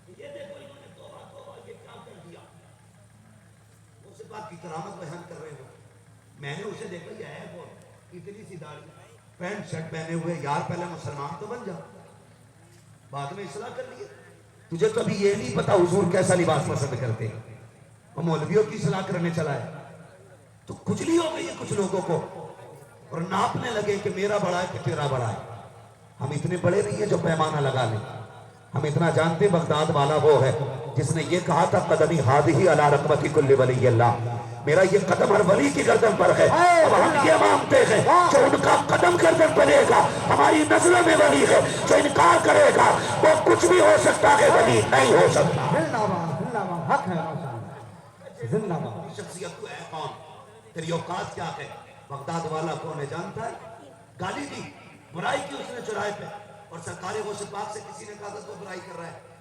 A: یہ دیکھو انہوں نے توبہ توبہ یہ کیا کر دیا، غوث پاک کی کرامت بیان کر رہے ہو۔ میں نے اسے دیکھا یہ ہے وہ اتنی سی داڑھی، پینٹ شرٹ پہنے ہوئے، یار پہلے مسلمان تو بن جا، بعد میں اصلاح کر لیے۔ تجھے تو ابھی یہ نہیں پتا حضور کیسا لباس پسند کرتے ہیں، اور مولویوں کی اصلاح کرنے چلا ہے۔ تو کھجلی ہو گئی ہے کچھ لوگوں کو اور ناپنے لگے کہ میرا بڑا ہے کہ تیرا بڑا ہے۔ ہم اتنے بڑے نہیں ہیں جو پیمانہ لگا لیں، ہم اتنا جانتے بغداد والا وہ ہے جس نے یہ کہا تھا قدمی ہادھی علی رقبتی کل ولی اللہ، میرا یہ قدم ہر ولی کی گردن پر ہے۔ اب ہم یہ مانتے ہیں جو ان کا قدم گردن پر رہے گا ہماری نظروں میں ولی ہے، جو انکار کرے گا وہ کچھ بھی ہو سکتا ہے ولی نہیں ہو سکتا۔
B: زندہ باد حق ہے ماشاءاللہ، زندہ باد۔
A: شخصیت تو ہے کون، تیری اوقات کیا ہے؟ بغداد والا کون ہے جانتا ہے؟ گالی دی، برائی کی اس نے چوراہے پہ، اور سرکار غوث پاک سے کسی نے کہا تھا تو برائی کر رہا ہے۔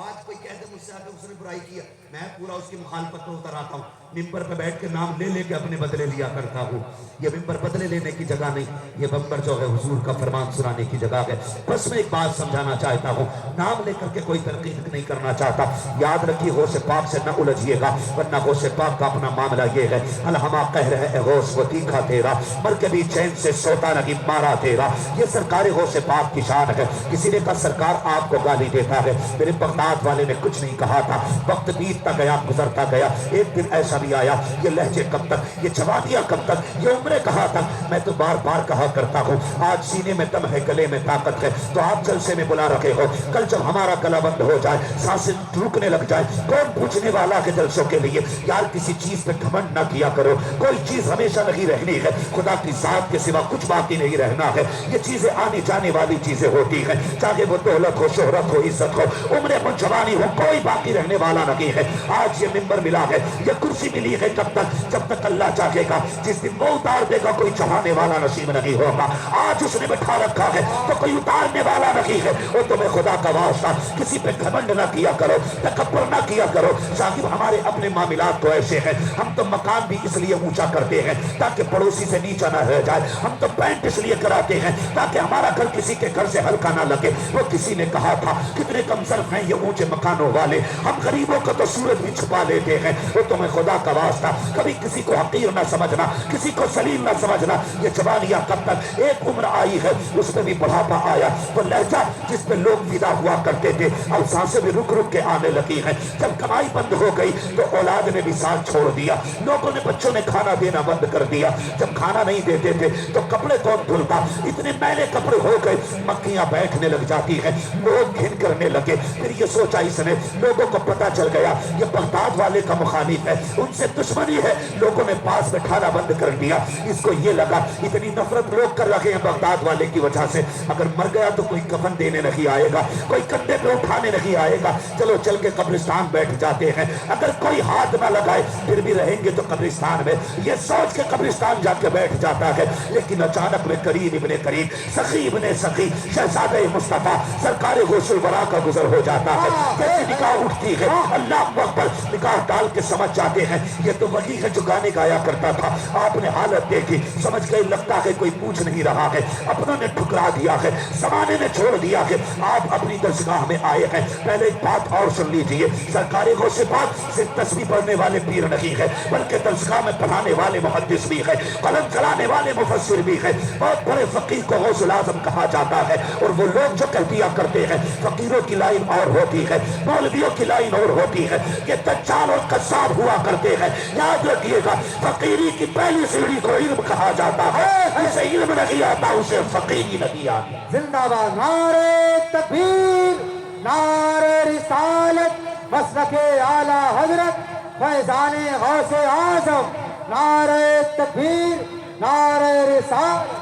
A: آج کوئی کہتے مجھ سے آ کے اس نے برائی کیا، میں پورا اس کی مخالفت میں اتر آتا ہوں، ممبر پہ بیٹھ کے نام لے لے کے اپنے بدلے لیا کرتا ہوں۔ یہ ممبر بدلے لینے کی جگہ نہیں، یہ ممبر جو ہے حضور کا فرمان سنانے کی جگہ ہے۔ بس میں ایک بات سمجھانا چاہتا ہوں، نام لے کر کے کوئی تنقید نہیں کرنا چاہتا، یاد رکھیے غوث پاک سے نہ الجھیے گا، ورنہ غوث پاک کا اپنا معاملہ یہ ہے، الہما قہر ہے اے غوث وہ تیکھا تیرا، مر کے بھی چین سے سوتا نہیں مارا تیرا۔ یہ سرکار غوث پاک کی شان ہے۔ کسی نے کہا سرکار آپ کو گالی دیتا ہے، میرے بغداد والے نے کچھ نہیں کہا تھا، وقت بیتتا گیا گزرتا گیا، ایک دن ایسا بھی آیا، یہ لہجے کب تک، یہ جوانیاں کب تک، یہ عمریں کہاں تک، میں تو بار بار کہا کرتا ہوں آج سینے میں دم ہے گلے میں طاقت ہے، تو آپ جلسے میں بلا رکھے ہو، کل جب ہمارا گلا بند ہو جائے سانسیں رکنے لگ جائے کون پوچھنے والا ہے جلسوں کے لیے؟ یار کسی چیز پہ گھمنڈ نہ کیا کرو، کوئی چیز ہمیشہ نہیں رہنی ہے، خدا کی ذات کے سوا کچھ باقی نہیں رہنا ہے، یہ چیزیں آنے جانے والی چیزیں ہوتی ہیں، چاہے وہ دولت ہو، شہرت ہو، عزت ہو، عمر ہو، جوانی ہو، کوئی باقی رہنے والا نہیں ہے۔ آج یہ منبر ملا ہے، یہ کرسی
C: मिली है कब तक, जब तक अल्लाह चाहेगा। जिस दिन वो उतार देगा कोई चढ़ाने वाला नसीब नहीं होगा। आज उसने बैठा रखा है तो कोई उतारने वाला नहीं है। और तुम्हें खुदा का वास्ता किसी पे घमंड ना किया करो, तकब्बुर ना किया करो। साहिब हमारे अपने मामलात तो ऐसे हैं, हम तो मकान भी इसलिए ऊंचा करते हैं ताकि पड़ोसी से नीचा ना रह जाए। हम तो पेंट इसलिए कराते हैं ताकि हमारा घर किसी के घर से हल्का ना लगे। वो किसी ने कहा था कितने कमजोर हैं ये ऊंचे मकानों वाले, हम गरीबों का तो सूरज भी छुपा लेते हैं। वो तुम्हें खुदा का वास्ता कभी किसी को हकीर ना समझना, किसी को सलीम ना समझना। ये जवानियां कब तक, एक उम्र आई है उसमें भी बुढ़ापा आया। वो लहजा जिस पे लोग विदा हुआ करते थे अब सांसें भी रुक रुक के आने लगी हैं। जब कमाई बंद हो गई तो औलाद ने भी साथ छोड़ दिया। लोगों ने बच्चों ने खाना देना बंद कर दिया। जब खाना नहीं देते थे तो कपड़े कौन धुलता, इतने मैले कपड़े हो गए मक्खियां बैठने लग जाती हैं, लोग घिन करने लगे। फिर ये सोचा इसने, लोगों को पता चल गया ये बगदाद वाले का मुखालिफ है, उनसे दुश्मनी है। लोगों ने पास बैठाना बंद कर दिया। इसको ये लगा इतनी नफरत लोग कर रहे हैं बगदाद वाले की वजह से, अगर मर गया तो कोई कफन देने नहीं आएगा, कोई कंधे पे उठाने नहीं आएगा। चलो चल के कब्रिस्तान बैठ जाते हैं, अगर कोई हाथ ना लगाए फिर भी रहेंगे तो कब्रिस्तान में। ये सोच के कब्रिस्तान जाके बैठ जाता है। लेकिन अचानक में करीम इब्ने करीम, सखी इब्ने सखी, शहजादे मुस्तफा सरकार गौसुल वरा का गुजर हो जाता है। जैसे निगाह उठती है अल्लाह अकबर, निगाह डाल के समझ जाते हैं ये तो वही है जो गाने गाया करता था। आपने हालत देखी, समझ गए लगता है कोई पूछ नहीं रहा है, अपनों ने ठुकरा दिया है, जमाने ने छोड़ दिया है। आप अपनी दरगाह में आए हैं। पहले एक बात और सुन लीजिए, सरकारी गौसे पाक सिर्फ तस्बीह पढ़ने वाले पीर नहीं है, बल्कि दरगाह में पढ़ाने वाले मुहद्दिस भी है, कलम चलाने वाले मुफस्सिर भी है। बहुत बड़े फकीर को गौसुल आज़म कहा जाता है। और वो लोग जो कह दिया करते हैं फकीरों की लाइन और होती है, मौलवियों की लाइन और होती है, ये दज्जाल और कस्साब हुआ करते हैं। याद रखिएगा फकीरी की पहली सीढ़ी को इल्म कहा जाता है, उसे इल्म नहीं आता उसे फकीरी नहीं आती।
B: जिंदाबाद नारे तकबीर, नारे रिसालत, मसलके आला हजरत फैजाने गौसे आजम, नारे तकबीर, नारे रिसालत।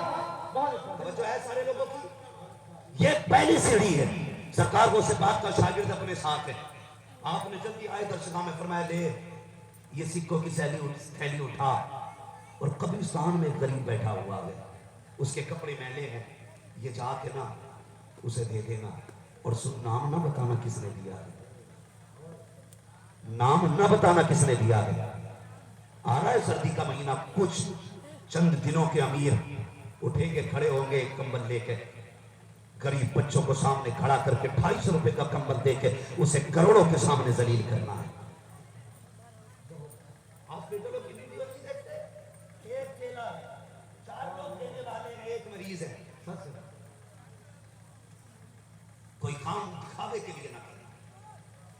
A: जो है सारे लोगों की
C: ये पहली सीढ़ी है। सरकार को से बात का शागिर्द अपने साथ है।
A: आपने जल्दी आए दरगाह में फरमाया ले ये सिक्कों की थैली उठा, और कब्रिस्तान में एक गरीब बैठा हुआ है, उसके कपड़े मैले हैं, ये जाके ना उसे दे देना। और सुन, नाम ना बताना किसने दिया है, नाम ना बताना किसने दिया है। आ रहा है सर्दी का महीना, कुछ चंद दिनों के अमीर उठेंगे, खड़े होंगे कंबल लेके, गरीब बच्चों को सामने खड़ा करके 250 रुपए का कंबल देके उसे करोड़ों के सामने जलील करना है। हॉस्पिटलों की वीडियो नहीं देखते, एक केला है, 4 लोग देने वाले हैं, एक मरीज है। कोई काम दिखावे के लिए ना करे।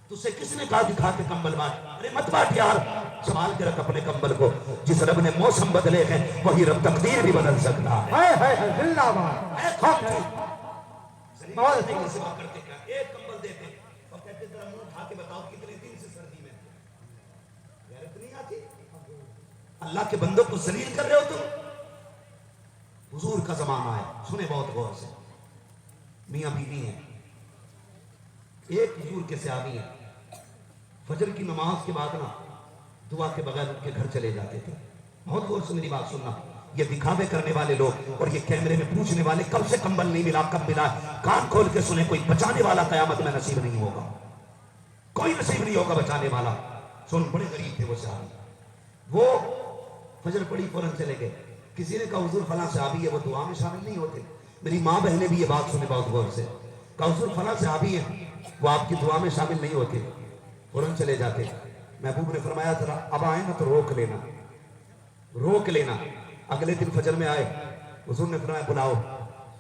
A: तुझसे किसने कहा दिखा के कंबल बांट? अरे मत बांट यार, संभाल के रख अपने कंबल को। जिस रब ने मौसम बदले हैं वही रब तकदीर भी बदल सकता है।
B: जिंदाबाद।
A: सेवा करते क्या, एक कंबल देते और कहते जरा मुंह उठा के बताओ कितने दिन से सर्दी में गैरत नहीं आती? अल्लाह के बंदों को जलील कर रहे हो तुम। हुजूर का जमाना है, सुने बहुत गौर से। मियां बीवी हैं, एक हुजूर के सहाबी हैं, फजर की नमाज के बाद ना दुआ के बगैर उनके घर चले जाते थे। बहुत गौर से मेरी बात सुनना। ये दिखावे करने वाले लोग और ये कैमरे में पूछने वाले कब से कंबल नहीं मिला, कब मिला, कान खोल के सुने, कोई बचाने वाला कयामत में नसीब नहीं होगा, कोई नसीब नहीं होगा बचाने वाला। सुन, बड़े गरीब थे वो साहब, वो फजर पड़ी फौरन चले गए। किसी ने कहा हुजूर फला सहाबी है, वो दुआ में शामिल नहीं होते। मेरी माँ बहने भी ये बात सुने बहुत गौर से। कहा हुजूर फला सहाबी है, वो आपकी दुआ में शामिल नहीं होते, फौरन चले जाते। महबूब ने फरमाया जरा अब आए ना तो रोक लेना, रोक लेना। अगले दिन फजर में आए, हुजूर ने फरमाया बुलाओ।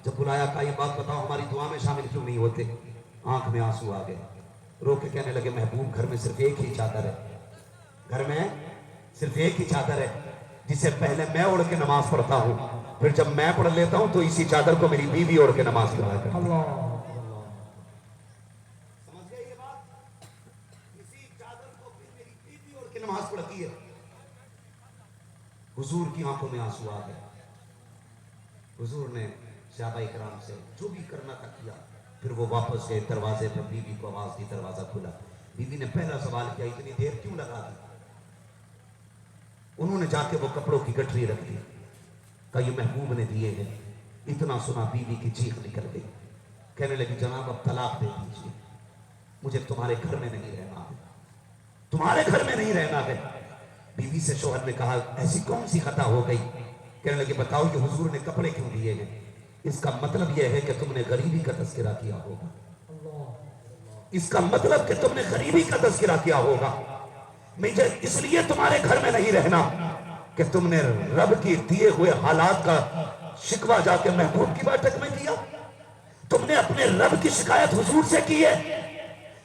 A: जब बुलाया कहा ये बात बताओ हमारी दुआ में शामिल क्यों नहीं होते? आंख में आंसू आ गए, रो के कहने लगे महबूब घर में सिर्फ एक ही चादर है, घर में सिर्फ एक ही चादर है जिसे पहले मैं ओढ़ के नमाज पढ़ता हूँ, फिर जब मैं पढ़ लेता हूँ तो इसी चादर को मेरी बीवी ओढ़ के नमाज पढ़ाया करती है। समझ गए ये बात? इसी चादर को फिर मेरी बीवी ओढ़ के नमाज पढ़ती है। हुजूर की आंखों में आंसू आ गए। हुजूर ने सहाबा इकराम से जो भी करना था किया, फिर वो वापस गए, दरवाजे पर बीवी को आवाज दी, दरवाजा खुला। बीवी ने पहला सवाल किया इतनी देर क्यों लगा दी? उन्होंने जाके वो कपड़ों की गठरी रख दी, कहा ये महबूब ने दिए हैं। इतना सुना बीवी की चीख निकल गई, कहने लगी जनाब अब तलाक दे दीजिए, मुझे तुम्हारे घर में नहीं रहना है, तुम्हारे घर में नहीं रहना है। बीवी से शौहर ने कहा ऐसी कौन सी खता हो गई? कहने लगे बताओ कि हुजूर ने कपड़े क्यों दिए हैं? इसका मतलब यह है कि तुमने गरीबी का तस्करा किया होगा, इसका मतलब कि तुमने गरीबी का तस्करा किया होगा। मुझे इसलिए तुम्हारे घर में नहीं रहना कि तुमने रब की दिए हुए हालात का शिकवा जाके महबूब की बैठक में किया, तुमने अपने रब की शिकायत हुजूर से की है,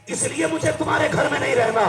A: इसलिए मुझे तुम्हारे घर में नहीं रहना।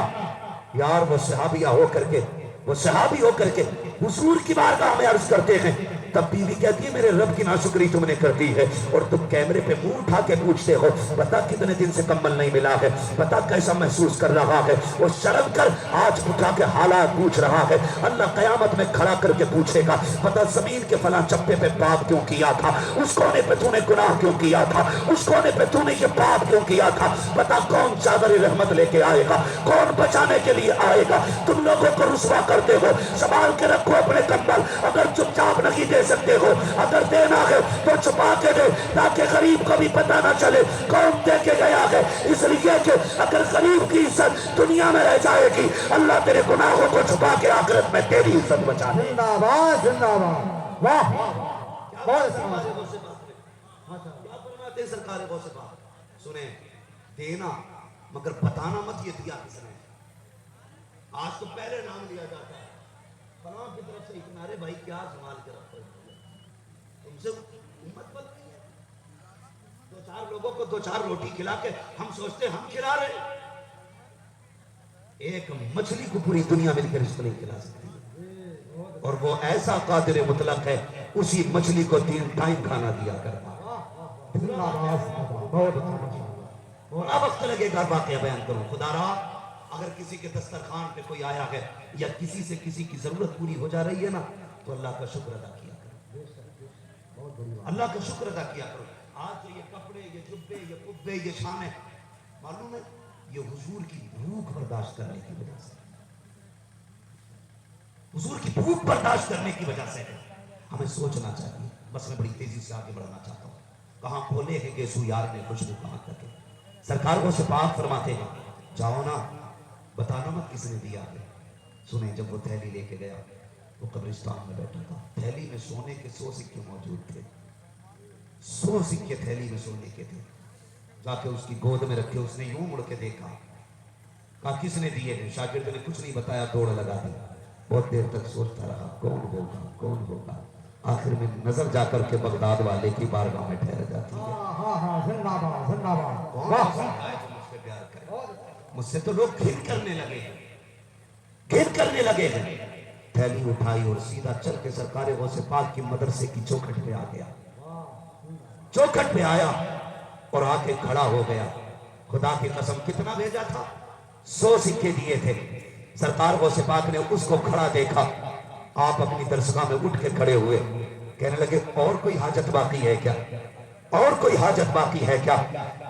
A: यार वो सहाबी होकर के हुजूर की बारगाह में अर्ज करते हैं, तब बीवी कहती है मेरे रब की नाशुक्री तुमने कर दी है, और तुम कैमरे पे मुंह उठा के पूछते हो बता कितने दिन से कंबल नहीं मिला है, बता कैसा महसूस कर रहा है। वो शर्म कर आज उठा के हालात पूछ रहा है। अल्लाह कयामत में खड़ा करके पूछेगा बता जमीन के फला चप्पे पे पाप क्यों किया था, उस कोने पे तूने गुनाह क्यों किया था, उस कोने पे तूने ये पाप क्यों किया था, बता कौन चादर रहमत लेके आएगा, कौन बचाने के लिए आएगा। तुम लोगों को रुसवा करते हो, संभाल के रखो अपने कंबल, अगर चुपचाप नहीं दे सकते हो, अगर देना है तो छुपा के दे ताकि गरीब को भी पता ना चले कौन दे के गया है। इसलिए कि अगर गरीब की इज्जत दुनिया में रह जाएगी, अल्लाह तेरे गुनाहों को छुपा के आखिरत में तेरी इज्जत बचा ले।
B: जिंदाबाद जिंदाबाद, वाह बहुत
A: सरकार सुने, देना मगर बताना मत ये दिया किसने। आज तो पहले नाम लिया जाता है फलां की तरफ से इतना, अरे भाई क्या संभाल के रखो, तुमसे हिम्मत बन गई है। दो चार लोगों को दो चार रोटी खिला के हम सोचते हम खिला रहे, एक मछली को पूरी दुनिया मिलकर इसको नहीं खिला सकती, और वो ऐसा कादिर मुतलक है उसी मछली को 3 टाइम खाना दिया करता। थोड़ा वक्त लगेगा वाकया बयान करूं। खुदारा अगर किसी के दस्तरखान पे कोई आया है या किसी से किसी की जरूरत पूरी हो जा रही है ना, तो अल्लाह का शुक्र अदा किया करो, अल्लाह का शुक्र अदा किया करो। आज तो ये कपड़े, ये जुब्बे, ये कुब्बे, ये शाने, मालूम है ये हुजूर की भूख बर्दाश्त करने की वजह से, हुजूर की भूख बर्दाश्त करने की वजह से हमें सोचना चाहिए। बस मैं बड़ी तेजी से आगे बढ़ना चाहता हूँ। कहाँ खोले हैं गेसू यार ने खुशबू कहाँ तक है। सरकार को सिपाह फरमाते हैं जाओ ना, बताना मत किसने दिया है। सुने जब वो थैली लेके गया, वो कब्रिस्तान में बैठा था, थैली में सोने के 100 सिक्के मौजूद थे, 100 सिक्के थैली में सोने के थे। जाके उसकी गोद में रखे, उसने यूं मुड़ के देखा, कहा किसने दिए हैं? शागिर्द ने कुछ नहीं बताया, दौड़ लगा दी। बहुत देर तक सोचता रहा कौन होगा कौन होगा। आखिर में नजर जाकर के बगदाद वाले की बारगाह में ठहर जाती है।
B: जिंदाबाद जिंदाबाद,
A: कौन है जो मुझसे प्यार करे? मुझसे तो लोग घिन करने लगे हैं, घिन करने लगे हैं। थैली उठाई और सीधा चल के सरकार गौसे पाक की मदरसे की चौखट पे आ गया, चौखट पे आया और आके खड़ा हो गया। खुदा की कसम कितना भेजा था? 100 सिक्के दिए थे। सरकार गौसे पाक ने उसको खड़ा देखा, आप अपनी दरसगाह में उठ के खड़े हुए, कहने लगे और कोई हाजत बाकी है क्या, और कोई हाजत बाकी है क्या?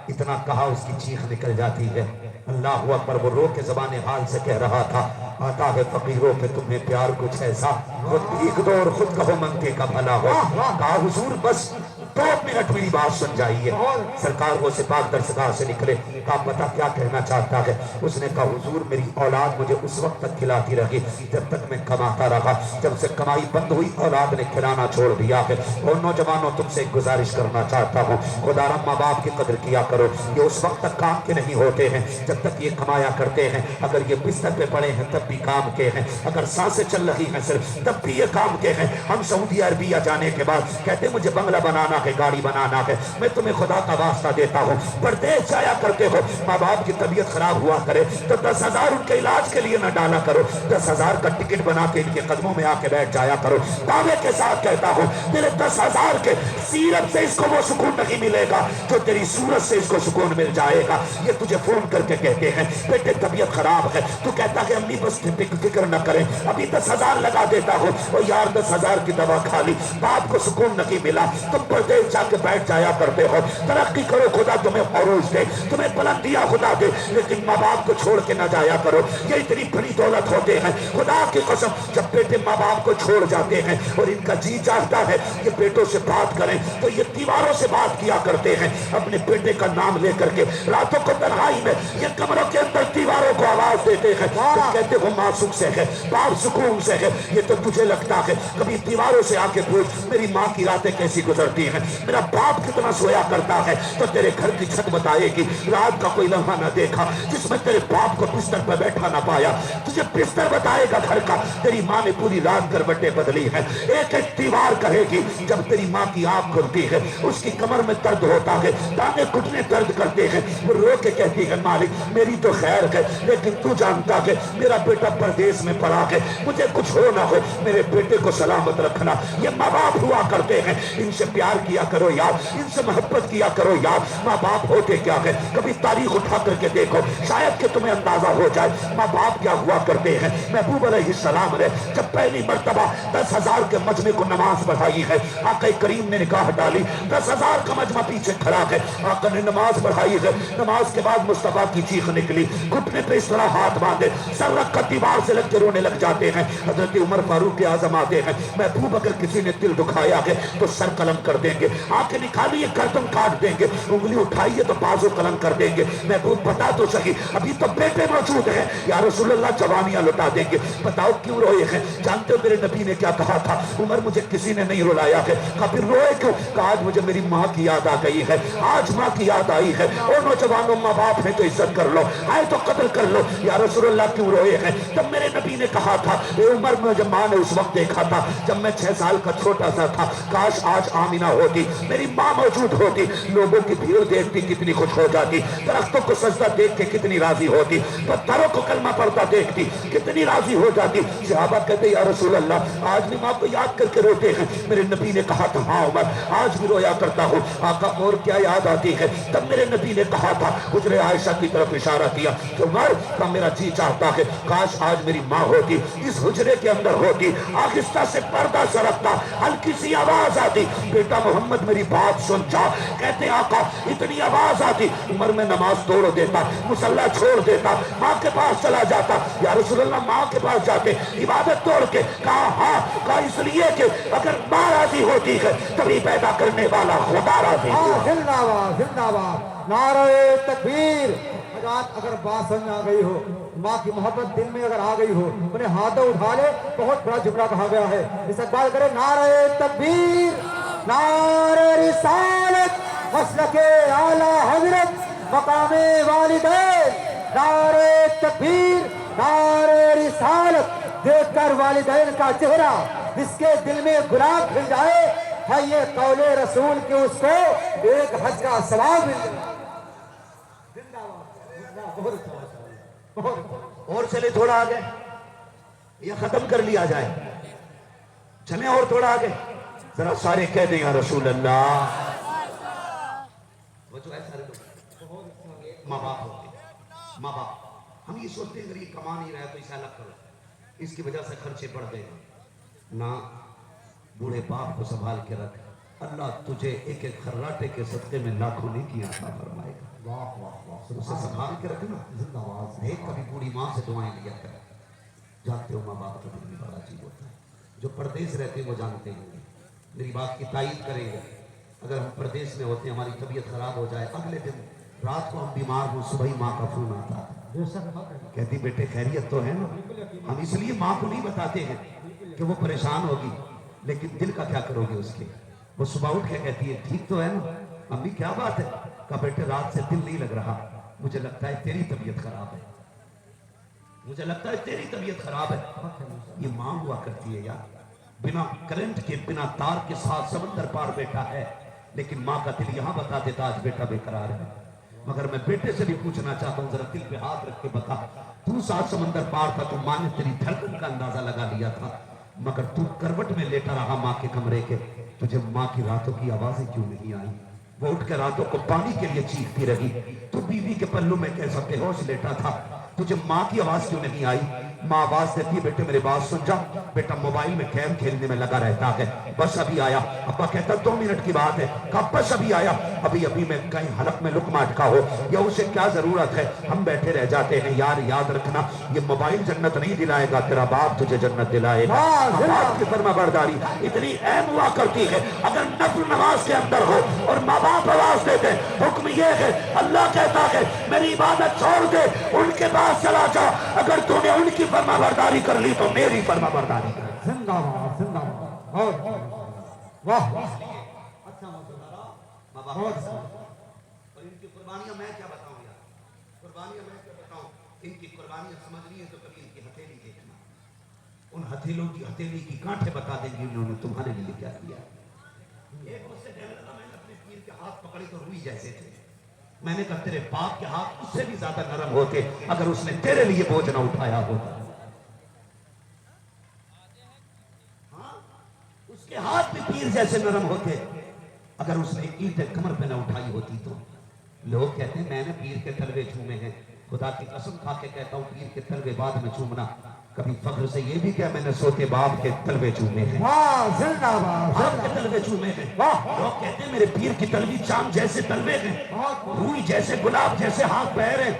A: इतना कहा उसकी चीख निकल जाती है, अल्लाह अकबर। वो रो के ज़बाने हाल से कह रहा था, आता है फकीरों पे तुम्हें प्यार कुछ ऐसा, खुद भीख दो और खुद कहो मंगते का भला हो। कहा हुजूर बस 2 मिनट मेरी बात सुन जाइए। सरकार वो सिपाह दरसगाह से निकले, कहा पता क्या कहना चाहता है? उसने कहा हुजूर मेरी औलाद मुझे उस वक्त तक खिलाती रही जब तक मैं कमाता रहा, जब से कमाई बंद हुई औलाद ने खिलाना छोड़ दिया है। और नौजवानों तुमसे एक गुजारिश करना चाहता हूँ, खुदारा माँ बाप की कदर किया करो, ये उस वक्त तक काम के नहीं होते हैं जब तक ये कमाया करते हैं। अगर ये बिस्तर पे पड़े हैं तब भी काम के हैं, अगर सांसें चल रही हैं सिर्फ तब भी ये काम के हैं। हम सऊदी अरबिया जाने के बाद कहते मुझे बंगला बनाना है, गाड़ी बनाना है। मैं तुम्हें खुदा का वास्ता देता हूँ, परदेश जाया करते हो, माँ बाप की तबीयत खराब हुआ करे तो 10,000 उनके इलाज के लिए न डाला करो, 10,000 का टिकट बना के इनके कदमों में आके बैठ जाया करो। दावे के साथ कहता हूँ तेरे 10,000 के सीरत से इसको वो सुकून नहीं मिलेगा जो तेरी सूरत से इसको सुकून मिल जाएगा। ये तुझे फोन करके कहते हैं बेटे तबीयत खराब है, तू कहता है अम्मी बस फिक्र न करें अभी 10,000 लगा देता हूँ। और यार 10,000 की दवा खा ली, बाप को सुकून नहीं मिला, तुम परदेश जाके बैठ जाया करते हो। तरक्की करो, खुदा तुम्हें फरोज दे, तुम्हें
C: बुलंदियां खुदा दे, लेकिन माँ बाप को छोड़ के ना जाया करो, ये इतनी बड़ी दौलत होते हैं। खुदा की कसम, जब बेटे माँ बाप को छोड़ जाते हैं और इनका जी चाहता है कि बेटों से बात करें, तो ये दीवारों से बात किया करते हैं अपने बेटे का नाम लेकर के। रातों को तन्हाई में ये कमरों के अंदर दीवारों को आवाज देते हैं, तो कहते हो माँ सुख से है, बाप सुकून से है। ये तो तुझे लगता है, कभी दीवारों से आके पूछ मेरी माँ की रातें कैसी गुजरती हैं, मेरा बाप कितना सोया करता है, तो तेरे घर की छत बताएगी। रात का कोई लम्हा न देखा जिसमें तेरे बाप को बिस्तर पर बैठा ना पाया, तुझे बिस्तर बताएगा घर का, तेरी माँ ने पूरी रात करवटें बदली है। एक एक दीवार कहेगी, जब तेरी माँ की आंख खुलती है, उसकी कमर में दर्द होता है, दाने घुटने दर्द करते हैं, वो रो के कहती है मालिक मेरी तो खैर है, लेकिन तू जानता है मेरा बेटा परदेश में पड़ा है, मुझे कुछ हो ना हो, मेरे बेटे को सलामत रखना। ये माँ बाप हुआ करते हैं, इनसे प्यार किया करो यार, इनसे मोहब्बत किया करो यार। माँ बाप होते क्या है, कभी तारीख उठा करके देखो, शायद कि तुम्हें अंदाजा हो जाए माँ बाप क्या हुआ करते हैं। महबूब अलैहिस्सलाम ने जब पहली मर्तबा 10,000 के मजमे को नमाज पढ़ाई है, आका करीम ने निगाह डाली, 10,000 का मजमा पीछे खड़ा है, आका ने नमाज पढ़ाई है। नमाज के बाद मुस्तफा की चीख निकली, घुटने पे इस तरह हाथ बांधे, सर रख कर दीवार से लग के रोने लग जाते हैं। हजरत उमर फारूक के आजम आते हैं, महबूब अगर किसी ने दिल दुखाया है तो सर कलम कर देंगे, आंखें निकालिए गर्दन काट देंगे, उंगली उठाइए तो बाजू कलम कर देंगे। महबूब बता तो सही, अभी तो बेटे मौजूद है, या रसूलुल्लाह जवानियां लुटा देंगे, बताओ क्यों रोए हैं? जानते हो मेरे नबी ने क्या कहा था? उमर मुझे किसी ने नहीं रुलाया है। कहा फिर रोए क्यों? कहा आज मुझे मेरी माँ की याद आ गई है, आज माँ की याद आई है। और नौजवानों माँ बाप है तो इज्जत कर लो, आए तो कदर कर लो। या रसूलुल्लाह क्यों रोए हैं? तब मेरे नबी ने कहा था, ए उमर में जब माँ ने उस वक्त देखा था जब मैं 6 साल का छोटा सा था, काश आज आमिना होती, मेरी माँ मौजूद होती, लोगों की भीड़ देखती कितनी खुश हो जाती, दरख्तों को सजदा देख के कितनी राजी होती, पत्थरों को कलमा पढ़ता देखती कितनी राजी हो जाती। सहाबा कहते या रसूल अल्लाह आज भी माँ को याद करके रोते हैं। मेरे नबी ने कहा था हाँ उमर आज भी रोया करता हूँ। आका और क्या याद आती है? तब मेरे नबी ने कहा था, हुजरे आयशा की तरफ इशारा किया कि उमर का मेरा जी चाहता है काश आज मेरी माँ होती, इस हुजरे के अंदर होती, आहिस्ता से पर्दा सरकता, हल्की सी आवाज आती, बेटा मोहम्मद मेरी बात सुन जा। कहते आका इतनी आवाज आती, उमर में नमाज तोड़ देता, मुसल्ला छोड़ देता, माँ के पास चला जाता। या रसूलुल्लाह माँ के पास जाते, इबादत तोड़ के कहा हाँ, कहा इसलिए कि अगर माँ राजी होती है तभी पैदा करने वाला खुदा राजी है।
B: जिंदाबाद जिंदाबाद, नारे तकबीर। अगर बात समझ आ गई हो, माँ की मोहब्बत दिल में अगर आ गई हो, उन्हें हाथों उठा ले, बहुत बड़ा जुमला कहा गया है, इस्तकबाल करे। नारे तकबीर, नारे रिसालत, मसलके आला हजरत, मकामे वालिदैन, नारे तकबीर, नारे रिसालत। देखकर वालिदैन का चेहरा जिसके दिल में गुलाब खिल जाए, है ये कौले रसूल के उसको एक हज का सवाब मिल जाए।
A: और चले थोड़ा आगे, ये खत्म कर लिया जाए, चले और थोड़ा आगे, जरा सारे कह दें या रसूल अल्लाह। वो जो है सारे लोग माँ बाप होते, माँ बाप हम ये सोचते हैं अगर ये कमा नहीं रहा है तो इसे अलग करो, इसकी वजह से खर्चे बढ़ गए ना। बूढ़े बाप को संभाल के रख, अल्लाह तुझे एक एक खर्राटे के सदके में लाखों ने किया था फरमाएगा।
B: वाह वाह वाह,
A: उसे संभाल के रखना।
B: जिंदाबाद।
A: एक कभी बूढ़ी माँ से दुआएं लिया कर। जानते हो माँ बाप का दिल भी बड़ा अजीब होता है, जो परदेश रहते हैं वो जानते होंगे, मेरी बात की तायीद करेंगे। अगर हम परदेश में होते हैं, हमारी तबीयत खराब हो जाए, अगले दिन रात को हम बीमार हो, सुबह ही माँ का फोन आता है, कहती बेटे खैरियत तो है ना। हम इसलिए माँ को नहीं बताते हैं कि वो परेशान होगी, लेकिन दिल का क्या करोगे उसके। वो सुबह उठ के कहती है ठीक तो है ना अम्मी, क्या बात है? कहा बेटे रात से दिल नहीं लग रहा, मुझे लगता है तेरी तबीयत खराब है, मुझे लगता है तेरी तबीयत खराब है। ये माँ हुआ करती है यार, बिना करंट के बिना तार के साथ समंदर पार बैठा है, लेकिन माँ का दिल यहाँ बता देता आज बेटा बेकरार है। मगर मैं बेटे से भी पूछना चाहता हूँ, जरा दिल पे हाथ रख के बता, तू 7 समंदर पार था तो माँ ने तेरी धड़कन का अंदाजा लगा लिया था, मगर तू करवट में लेटा रहा माँ के कमरे के, तुझे माँ की रातों की आवाजें क्यों नहीं आई? वो उठ के रातों को पानी के लिए चीखती रही, तू बीवी के पल्लू में कैसा बेहोश लेटा था, तुझे माँ की आवाज क्यों नहीं आई?
C: माँ आवाज देती है, बेटे मेरी बात सुन जा, बेटा मोबाइल में गेम खेलने में लगा रहता है, बस अभी आया। अब्बा कहता 2 मिनट की बात है, कब बस अभी आया, अभी अभी मैं कहीं हलक में लुक माटका हो, या उसे क्या जरूरत है, हम बैठे रह जाते हैं। यार याद रखना, ये मोबाइल जन्नत नहीं दिलाएगा, तेरा बाप तुझे जन्नत दिलाएगा। बाप की फर्माबरदारी इतनी अहम हुआ करती है। अगर नफल नमाज के अंदर हो और माँ बाप आवाज देते, हुक्म ये है, अल्लाह कहता है मेरी इबादत छोड़ दे, उनके पास चला जा, अगर तूने उनकी फर्माबरदारी कर ली तो मेरी फर्माबरदारी कर।
B: जिंदाबाद जिंदाबाद। और वाह अच्छा बहुत
A: और इनकी कुर्बानियां मैं क्या बताऊं यार, कुर्बानियां मैं क्या बताऊं। इनकी कुर्बानियां समझनी है तो कभी इनकी हथेली देखना, उन हथेलों की हथेली की गांठें बता देंगी उन्होंने तुम्हारे लिए क्या किया। एक मुझसे कहने लगा, मैंने अपने पीर के हाथ पकड़े तो रुई जैसे थे। मैंने कहा तेरे बाप के हाथ उससे भी ज्यादा नरम होते अगर उसने तेरे लिए बोझ न उठाया होता। हाँ, उसके हाथ भी पीर जैसे नरम होते अगर उसने ईंटें कमर पे न उठाई होती तो। लोग कहते हैं मैंने पीर के तलवे छूमे हैं, खुदा की कसम खा के कहता हूँ पीर के तलवे बाद में चूमना। कभी फख्र से ये भी क्या मैंने सोते बाप के तलवे चूमे हैं, बाप के तलवे चूमे हैं। लोग कहते हैं मेरे पीर की तलवी चांद जैसे तलवे हैं, रूई जैसे गुलाब जैसे हाथ पैर हैं।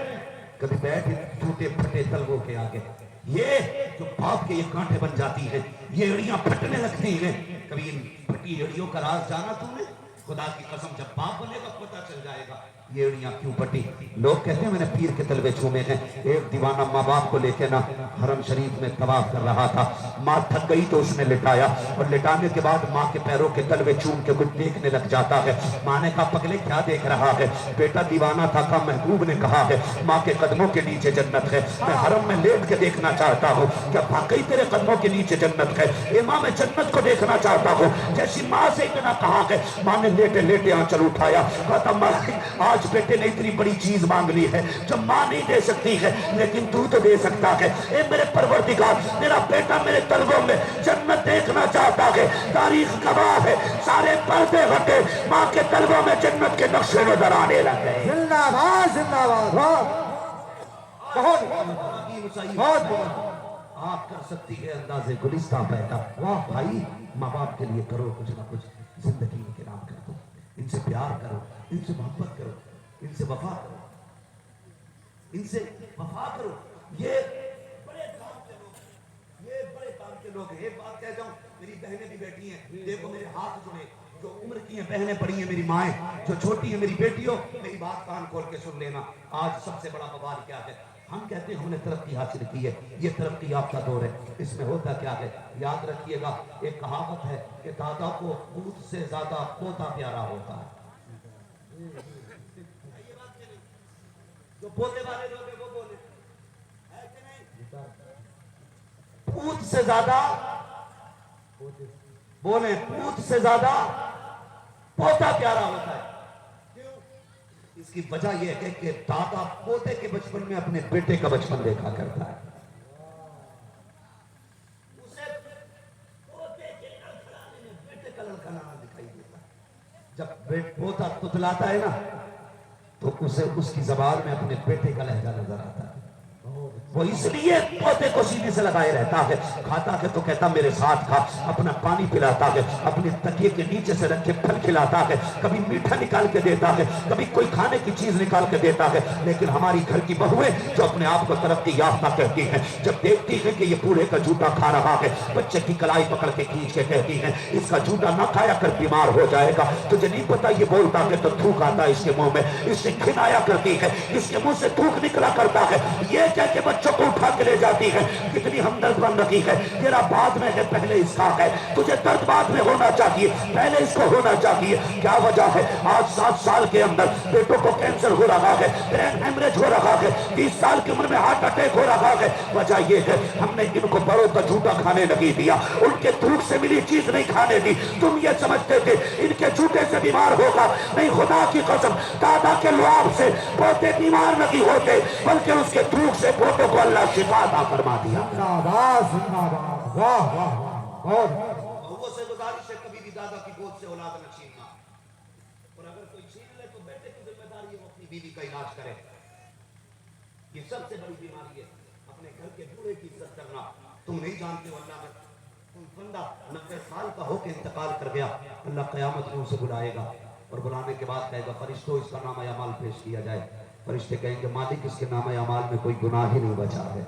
A: कभी बैठे टूटे फटे तलवों के आगे, ये जो बाप के ये कांटे बन जाती है, ये एड़ियां फटने लगती हैं। कभी इन फटी एड़ियों का राज जाना तुमने? खुदा की कसम जब बाप बनेगा पता चल जाएगा ये एड़ियां क्यों फटी। लोग कहते हैं मैंने पीर के तलवे छूमे हैं। एक दीवाना माँ बाप को लेके ना हरम शरीफ में तवाफ कर रहा था, माँ थक गई तो उसने लिटाया, और लिटाने के बाद माँ के पैरों के तलवे चूम के कुछ देखने लग जाता है। माँ ने कहा पगले क्या देख रहा है? बेटा दीवाना था, का महबूब ने कहा है माँ के कदमों के नीचे जन्नत है, मैं हरम में लेट के देखना चाहता हूँ, क्या वाकई तेरे कदमों के नीचे जन्नत है? ए माँ मैं जन्नत को देखना चाहता हूँ। जैसी माँ से इतना कहा है, माँ ने लेटे लेटे आंचल उठाया, कहता माँ आज बेटे ने इतनी बड़ी चीज मांग ली है जो माँ नहीं दे सकती है, लेकिन तू तो दे सकता है। ए मेरे परवरदिगार, मेरा बेटा मेरे तलवों में जन्नत देखना चाहता है। तारीख गवाह है, सारे पर्दे हटे, माँ के तलवों में जन्नत के नक्शे नजर आने लगे।
B: जिंदाबाद जिंदाबाद। बहुत
A: आप कर सकती है अंदाजे गुलिस्तां पैदा। वाह भाई, माँ बाप के लिए करो कुछ ना कुछ, जिंदगी के नाम कर दो, इनसे प्यार करो, इनसे मोहब्बत करो, इनसे वफा करो, इनसे वफा करो। ये बड़े काम के लोग, ये बड़े काम के लोग हैं। एक बात कह जाऊं, मेरी बहनें भी बैठी हैं, देखो मेरे हाथ जुड़े, जो उम्र की हैं बहनें पड़ी हैं, मेरी माएँ जो छोटी है, मेरी बेटियों, मेरी बात कान खोल के सुन लेना। आज सबसे बड़ा बवाल क्या है? हम कहते हैं हमने तरक्की हासिल की है, ये तरक्की याफ्ता दौर है। इसमें होता क्या है याद रखिएगा, एक कहावत है कि दादा को दूध से ज्यादा पोता प्यारा होता है। जो पोते वाले लोग हैं वो बोले है कि नहीं? पूत से ज्यादा बोले, पूत से ज्यादा पोता प्यारा होता है। इसकी वजह यह है कि दादा पोते के बचपन में अपने बेटे का बचपन देखा करता है, उसे पोते के लड़खड़ाने में बेटे का लड़खड़ाना दिखाई देता है। जब पोता तुतलाता है ना तो उसे उसकी जबान में अपने बेटे का लहजा नजर आता है। वो इसलिए पोते को सीने से लगाए रहता है, खाता है तो कहता मेरे साथ खा, अपना पानी पिलाता है, अपने तकिए के नीचे से रखे फल खिलाता है, कभी मीठा निकाल के देता है, कभी कोई खाने की चीज निकाल के देता है। लेकिन हमारी घर की बहुएं जो अपने आप को तरक्की याफ्ता कहती हैं, जब देखती है कि ये बूढ़े का जूता खा रहा है, बच्चे की कलाई पकड़ के खींच के कहती है इसका जूता ना खाया कर बीमार हो जाएगा, तुझे नहीं पता ये बोलता है तो थूक आता है इसके मुंह में, इससे खिलाया करती है, इसके मुंह से थूक निकला करता है, ये कह के बच्चों को उठा के ले जाती है। कितनी हमदर्द बन रखी है, तेरा बाद में है पहले इसका है, तुझे दर्द बाद में होना चाहिए, पहले इसको होना चाहिए। क्या वजह है? आज 7 साल के अंदर बेटों को कैंसर हो रहा है, ब्रेन हेमरेज हो रहा है, 30 साल की उम्र में हार्ट अटैक हो रहा है। वजह यह है हमने इनको बड़ों का झूठा खाने नहीं दिया, उनके थूक से मिली चीज नहीं खाने दी। तुम ये समझते थे इनके झूठे से बीमार होगा, नहीं, खुदा की कसम दादा के लुआब से पोते बीमार नहीं होते, बल्कि उसके थूक से पोतों को अल्लाह शिफा अता फरमा दिया।
B: जिंदाबाद जिंदाबाद। वाह वाह वाह। और
A: बहुओं से गुजारिश है कभी भी दादा की गोद से औलाद न छीनना, और अगर कोई छीन ले तो बेटे की जिम्मेदारी है वो अपनी बीवी का इलाज करे। ये सबसे बड़ी बीमारी है, अपने घर के बूढ़े की इज्जत तुम नहीं जानते हो अल्लाह का कोई बंदा 90 साल का होकर इंतकाल कर गया, अल्लाह क़यामत में उसे बुलाएगा और बुलाने के बाद कहेगा फरिश्तों इसका नामा अमाल पेश किया जाए। फरिश्ते कहेंगे मालिक इसके नामा अमाल में कोई गुनाह ही नहीं बचा है,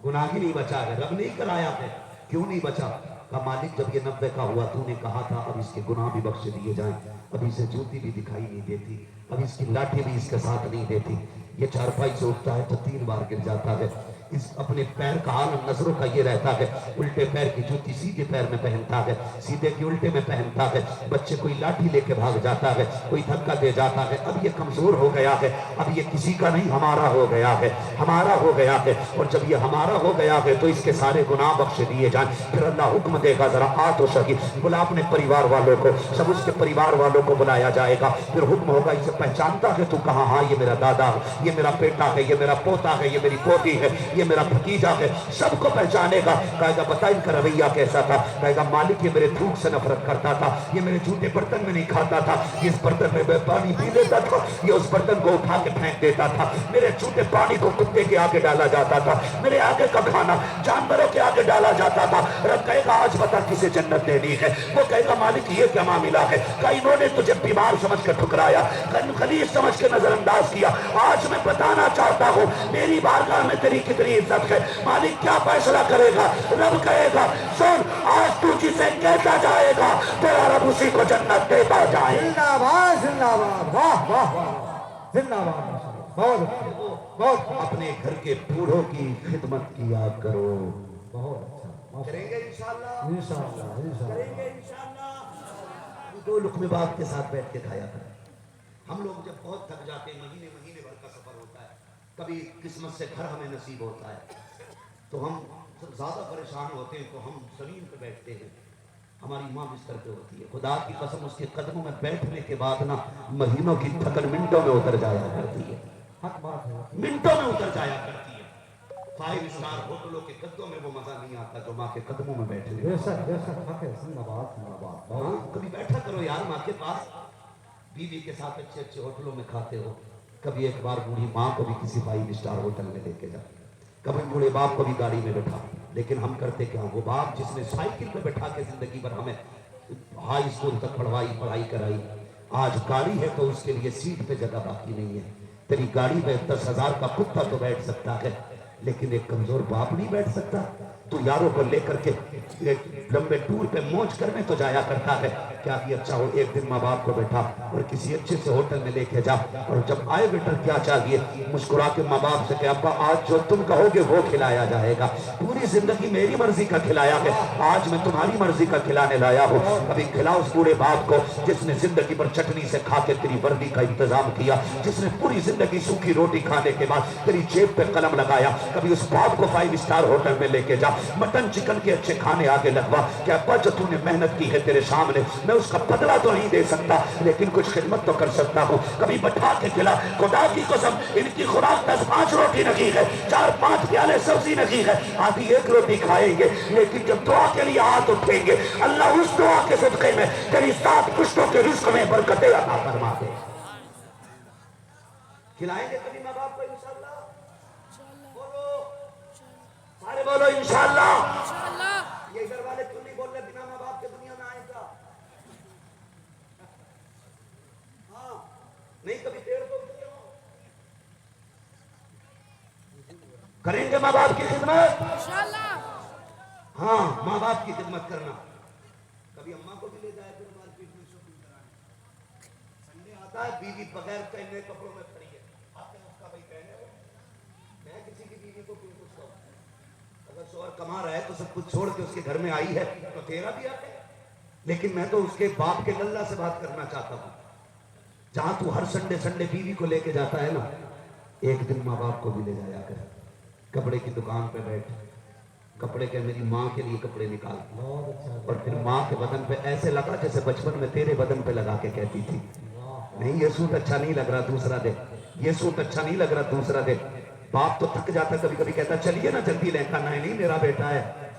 A: गुनाह ही नहीं बचा है, रब नहीं कराया है। क्यों नहीं बचा? कहा मालिक जब ये 90 का हुआ तूने कहा था अब इसके गुनाह भी बख्श दिए जाएं, अब इसे जूती भी दिखाई नहीं देती, अब इसकी लाठी भी इसके साथ नहीं देती, ये चारपाई से उठता है तो 3 बार गिर जाता है, इस अपने पैर का आलम नजरों का ये रहता है, उल्टे पैर की जूती सीधे पैर में पहनता है, सीधे की उल्टे में पहनता है, बच्चे कोई लाठी लेके भाग जाता है, कोई धक्का दे जाता है, अब ये कमजोर हो गया है, अब ये किसी का नहीं हमारा हो गया है, हमारा हो गया है। और जब ये हमारा हो गया है तो इसके सारे गुनाह बख्श दिए जाएं। फिर अल्लाह हुक्म देगा जरा आ तो सही, बुला अपने परिवार वालों को, सब उसके परिवार वालों को बुलाया जाएगा। फिर हुक्म होगा इसे पहचानता है तू कहाँ? हाँ ये मेरा दादा, ये मेरा बेटा है, ये मेरा पोता है, ये मेरी पोती है, ये मेरा भतीजा है, सबको पहचानेगा। कहेगा बता इनका रवैया कैसा था? कहेगा मालिक ये मेरे थूक से नफरत करता था, ये मेरे जूठे बर्तन में नहीं खाता था, इस बर्तन में मैं पानी पी लेता था, ये उस बर्तन को उठा के फेंक देता था, मेरे जूठे पानी को कुत्ते के आगे डाला जाता था, मेरे आगे का खाना जानवरों के आगे डाला जाता था। रब कहेगा आज बता किसे जन्नत देनी है? वो कहेगा मालिक ये क्या मामला है? का इन्होंने तुझे बीमार समझ कर ठुकराया, खलीज समझ के नजरअंदाज किया, आज मैं बताना चाहता हूँ मेरी बारगाह में तेरी कितनी इज्जत है। मालिक क्या फैसला करेगा? रब कहेगा सुन आज तू जिसे कहता जाएगा तेरा रब उसी को जन्नत देता जाए।
B: जिंदाबाद जिंदाबाद, वाह वाह वाह, जिंदाबाद, बहुत बहुत
A: अपने घर के बूढ़ों की खिदमत किया करो।
B: बहुत अच्छा,
A: करेंगे इंशाल्लाह,
B: इंशाअल्लाह इंशाअल्लाह।
A: करेंगे इंशाल्लाह। 2 लुक़मे बाप के साथ बैठ के खाया करें। हम लोग जब बहुत थक जाते हैं, महीने महीने भर का सफर होता है, कभी किस्मत से घर हमें नसीब होता है तो हम ज्यादा परेशान होते हैं तो हम जमीन पे बैठते हैं, हमारी माँ बिस्तर पे होती है, खुदा की कसम उसके कदमों में बैठने के बाद ना महीनों की थकन मिनटों में उतर जाया करती है,
B: हक बात है।
A: मिनटों में उतर जाया करती है। 5 स्टार होटलों के कदमों में वो मजा नहीं आता जो माँ के कदमों में बैठने में।
B: बेशक हक है, जिंदाबाद जिंदाबाद।
A: हाँ, कभी बैठा करो यार माँ के पास, बीवी के साथ अच्छे अच्छे होटलों में खाते हो, कभी एक बार बूढ़ी माँ को भी किसी 5 स्टार होटल में लेके जा, कभी बूढ़े बाप को भी गाड़ी में बैठा। लेकिन हम करते क्या? वो बाप जिसने साइकिल पे बैठा के जिंदगी भर हमें हाई स्कूल तक पढ़ाई कराई, आज गाड़ी है तो उसके लिए सीट पे जगह बाकी नहीं है। तेरी गाड़ी में 10,000 का कुत्ता तो बैठ सकता है लेकिन एक कमजोर बाप नहीं बैठ सकता। तू यारों को लेकर के लंबे टूर पे मौज करने तो जाया करता है, क्या भी अच्छा हो एक दिन माँ बाप को बैठा और किसी अच्छे से होटल में लेके जा, और जब आए बेटा क्या चाहिए, मुस्कुरा के माँ बाप से कहे अब्बा आज जो तुम कहोगे वो खिलाया जाएगा, पूरी जिंदगी मेरी मर्जी का खिलाया है, आज मैं तुम्हारी मर्जी का खिलाने लाया हूँ। कभी खिलाओ उस बूढ़े बाप को जिसने जिंदगी भर चटनी से खा के तेरी वर्दी का इंतजाम किया, जिसने पूरी जिंदगी सूखी रोटी खाने के बाद तेरी जेब पे कलम लगाया। कभी उस बाप को 5 स्टार होटल में लेके जा, मटन चिकन के अच्छे खाने आगे लगवा, क्या अब्बा जो तूने मेहनत की है तेरे सामने, मैं उसका बदला तो नहीं दे सकता लेकिन कुछ खिदमत तो कर सकता हूँ। कभी बैठा के खिला, खुदा की कसम इनकी खुराक 10-5 रोटी नहीं है, 4-5 प्याले सब्जी नहीं है, आधी 1 रोटी खाएंगे, लेकिन जब दुआ के लिए हाथ उठेंगे अल्लाह उस दुआ के सदके में तेरी 7 पुश्तों के रिस्क में बरकतें अता फरमा दे। खिलाएंगे कभी माँ बाप को इंशाल्लाह, बोलो सारे बोलो इंशाल्लाह। ये इधर वाले क्यों नहीं बोल रहे बिना माँ बाप के दुनिया में आएगा? हाँ नहीं कभी पेड़ तो करेंगे माँ बाप की खिदमत इंशाल्लाह। हाँ माँ बाप की खिदमत करना। कभी अम्मा को भी ले जाए फिर मार्केट में शॉपिंग कराने, संडे आता है बीवी बगैर पहने कपड़ों में खड़ी है, आते हैं उसका भाई पहने हो, मैं किसी की बीवी को क्यों पूछता हूँ? अगर शोहर कमा रहा है तो सब कुछ छोड़ के उसके घर में आई है तो तेरा भी आता है, लेकिन मैं तो उसके बाप के लल्ला से बात करना चाहता हूँ। जहां तू हर संडे बीवी को लेके जाता है ना, एक दिन माँ बाप को भी ले जाया कर, कपड़े की दुकान पे बैठ, कपड़े के मेरी माँ के लिए कपड़े निकाल, और फिर माँ के बदन पे ऐसे लगा जैसे बचपन में तेरे बदन पे लगा के कहती थी नहीं ये सूट अच्छा नहीं लग रहा दूसरा दे, ये सूट अच्छा नहीं लग रहा दूसरा दे। बाप तो थक जाता, कभी कभी कहता चलिए ना जल्दी लहंगा, नहीं मेरा बेटा है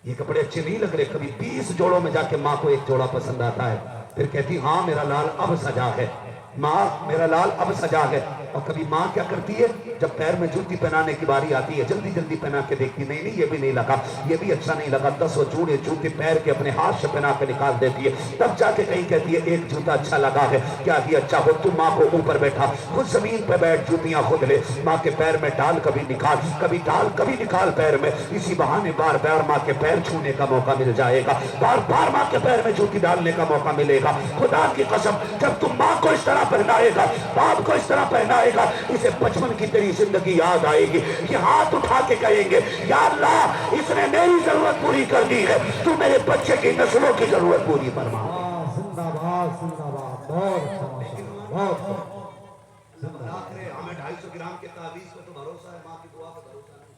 A: ये कपड़े अच्छे नहीं लग रहे। कभी 20 जोड़ों में जाके माँ को एक जोड़ा पसंद आता है, फिर कहती हाँ मेरा लाल अब सजा है, माँ मेरा लाल अब सजा है। और कभी माँ क्या करती है, जब पैर में जूती पहनाने की बारी आती है जल्दी जल्दी पहना के देखती, नहीं नहीं ये भी नहीं लगा, ये भी अच्छा नहीं लगा, 10 जोड़े जूते पैर के अपने हाथ से पहना के निकाल देती है। तब जाके कहीं कहती है एक जूता अच्छा लगा है, क्या ही अच्छा हो, तू माँ को ऊपर बैठा, खुद जमीन पे बैठ, जूतियां खुद ले, माँ के पैर में डाल, कभी निकाल, कभी डाल, कभी निकाल पैर में। इसी बहाने बार बार माँ के पैर छूने का मौका मिल जाएगा, बार बार माँ के पैर में जूती डालने का मौका मिलेगा। खुदा की कसम, जब तुम माँ को इस तरह पहनाएगा, बाप को इस तरह पहनाएगा, इसे बचपन की तेरी जिंदगी याद आएगी कि हाथ उठा के कहेंगे या अल्लाह इसने मेरी जरूरत पूरी कर दी है, तू मेरे बच्चे की नस्लों की जरूरत पूरी फरमा।
B: जिंदाबाद जिंदाबाद, बहुत अच्छा माशाअल्लाह, बहुत
A: हमें 250 ग्राम के तावीज़ पे तो भरोसा है, माँ की दुआ पे भरोसा नहीं।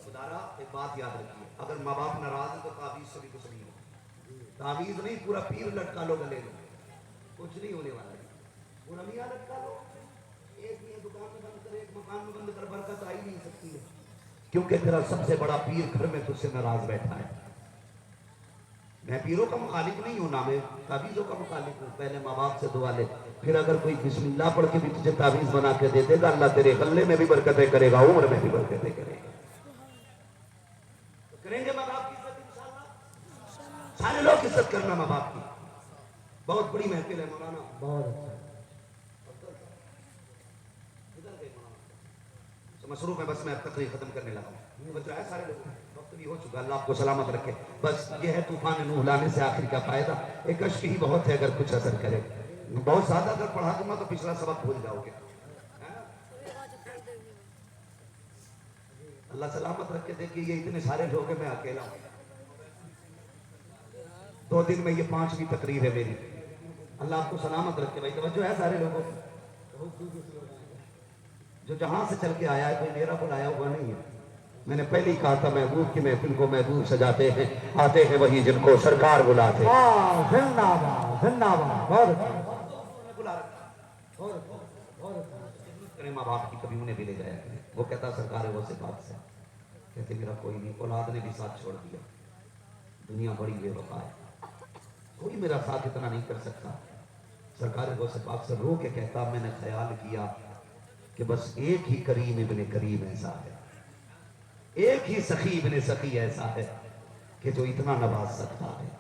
A: खुदारा एक बात याद रखिए, अगर माँ बाप नाराज है तो तावीज़ से भी कुछ नहीं होगा। तावीज़ नहीं, पूरा पीर लटका लो गले में, कुछ नहीं होने वाला है। पूरा मियाँ लटका लो, एक मियाँ दुकान में बंद कर, एक मकान में बंद कर, बरकत आ ही नहीं सकती है, क्योंकि तेरा सबसे बड़ा पीर घर में तुझसे नाराज बैठा है। मैं पीरों का मुखालिफ नहीं हूं ना, मैं तावीज़ों का मुखालिफ हूं। पहले माँ बाप से दुआ ले, फिर अगर कोई बिस्मिल्लाह पढ़ के भी तुझे तावीज़ बना के दे देगा, अल्लाह तेरे गले में भी बरकतें करेगा, उम्र में भी बरकतें करेगा। तो करेंगे माँ बाप की इज्जत इंशाअल्लाह, सारे लोग इज्जत करना माँ बाप की। बहुत बड़ी महफिल है मौलाना,
B: बहुत अच्छा।
A: मसरूफ है, बस मैं अब तकरीर खत्म करने लगा हूँ, बस जो है सारे लोग वक्त भी हो चुका, अल्लाह आपको सलामत रखे। बस ये है तूफान नूह लाने से आखिर का फायदा, एक अश्क ही बहुत है अगर कुछ असर करे। बहुत ज्यादा अगर पढ़ा दूंगा तो पिछला सबक भूल जाओगे। अल्लाह सलामत रखे। देखिए ये इतने सारे लोग हैं, मैं अकेला हूँ, 2 दिन में ये 5वीं तकरीर है मेरी। अल्लाह आपको सलामत रखे। भाई तवज्जो है सारे लोगों को, जो जहां से चल के आया है, कोई मेरा बुलाया हुआ नहीं है। मैंने पहले ही कहा था, महबूब की महफिल को महबूब सजाते हैं, आते हैं वही जिनको सरकार बुलाते हैं।
B: जिंदाबाद जिंदाबाद, बहुत अच्छा,
A: बुला रखा, करें माँ बाप की, कभी उन्हें भी ले जाया करें। वो कहता सरकार है वो से बात से, कहते मेरा कोई नहीं, औलाद ने भी साथ छोड़ दिया, दुनिया बड़ी बेवफा है, कोई मेरा साथ इतना नहीं कर सकता। सरकार वो से बात से रो के कहता, मैंने ख्याल किया कि बस एक ही करीम इब्ने करीम ऐसा है, एक ही सखी इब्ने सखी ऐसा है कि जो इतना नवाज सकता है।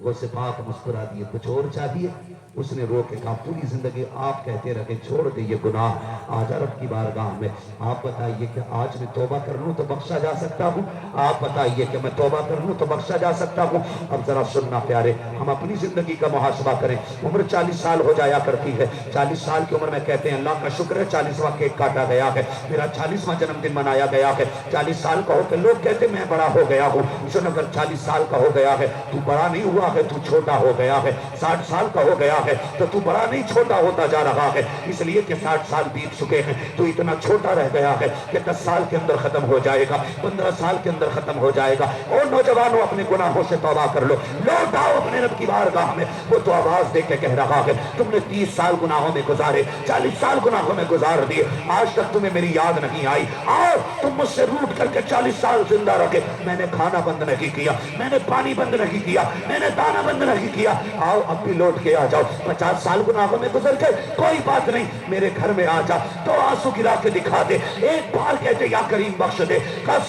A: वो सिपात मुस्कुरा दिए, कुछ और चाहिए? उसने रो के कहा, पूरी जिंदगी आप कहते रहे छोड़ दे ये गुनाह, आज रब की बारगाह में आप बताइए कि आज मैं तौबा कर लूं तो बख्शा जा सकता हूं? आप बताइए कि मैं तौबा कर लूं तो बख्शा जा सकता हूं? अब जरा सुनना प्यारे, हम अपनी जिंदगी का मुहासबा करें। उम्र 40 साल हो जाया करती है, 40 साल की उम्र में कहते हैं अल्लाह का शुक्र है 40वां केक काटा गया है, मेरा 40वां जन्मदिन मनाया गया है। 40 साल का होकर लोग कहते मैं बड़ा हो गया हूँ। सुन, अगर 40 साल का हो गया है, तू बड़ा नहीं हुआ है, तू छोटा हो गया है। 60 साल का हो गया है तो तू बड़ा नहीं छोटा होता जा रहा है, इसलिए कि 60 साल बीत चुके हैं, तू इतना छोटा रह गया है कि 10 साल के अंदर खत्म हो जाएगा, 15 साल के अंदर खत्म हो जाएगा। और नौजवानों अपने गुनाहों से तौबा कर लो, लौट आओ अपने रब की बारगाह में। वो तो आवाज दे के कह रहा है, तुमने 30 साल गुनाहों में गुजारे, 40 साल गुनाहों में गुजार दिए, आज तक तुम्हें मेरी याद नहीं आई। आओ तुम मुझसे रूठ करके 40 साल जिंदा रखे, मैंने खाना बंद नहीं किया, मैंने पानी बंद नहीं किया, मैंने दाना बंद नहीं किया, आओ अब भी लौट के आ जाओ। 50 साल गुनाहों में गुजर गए, कोई बात नहीं, मेरे घर में आ जा, तो आंसू गिरा के दिखा दे, एक बार कहते या करीम बख्श दे।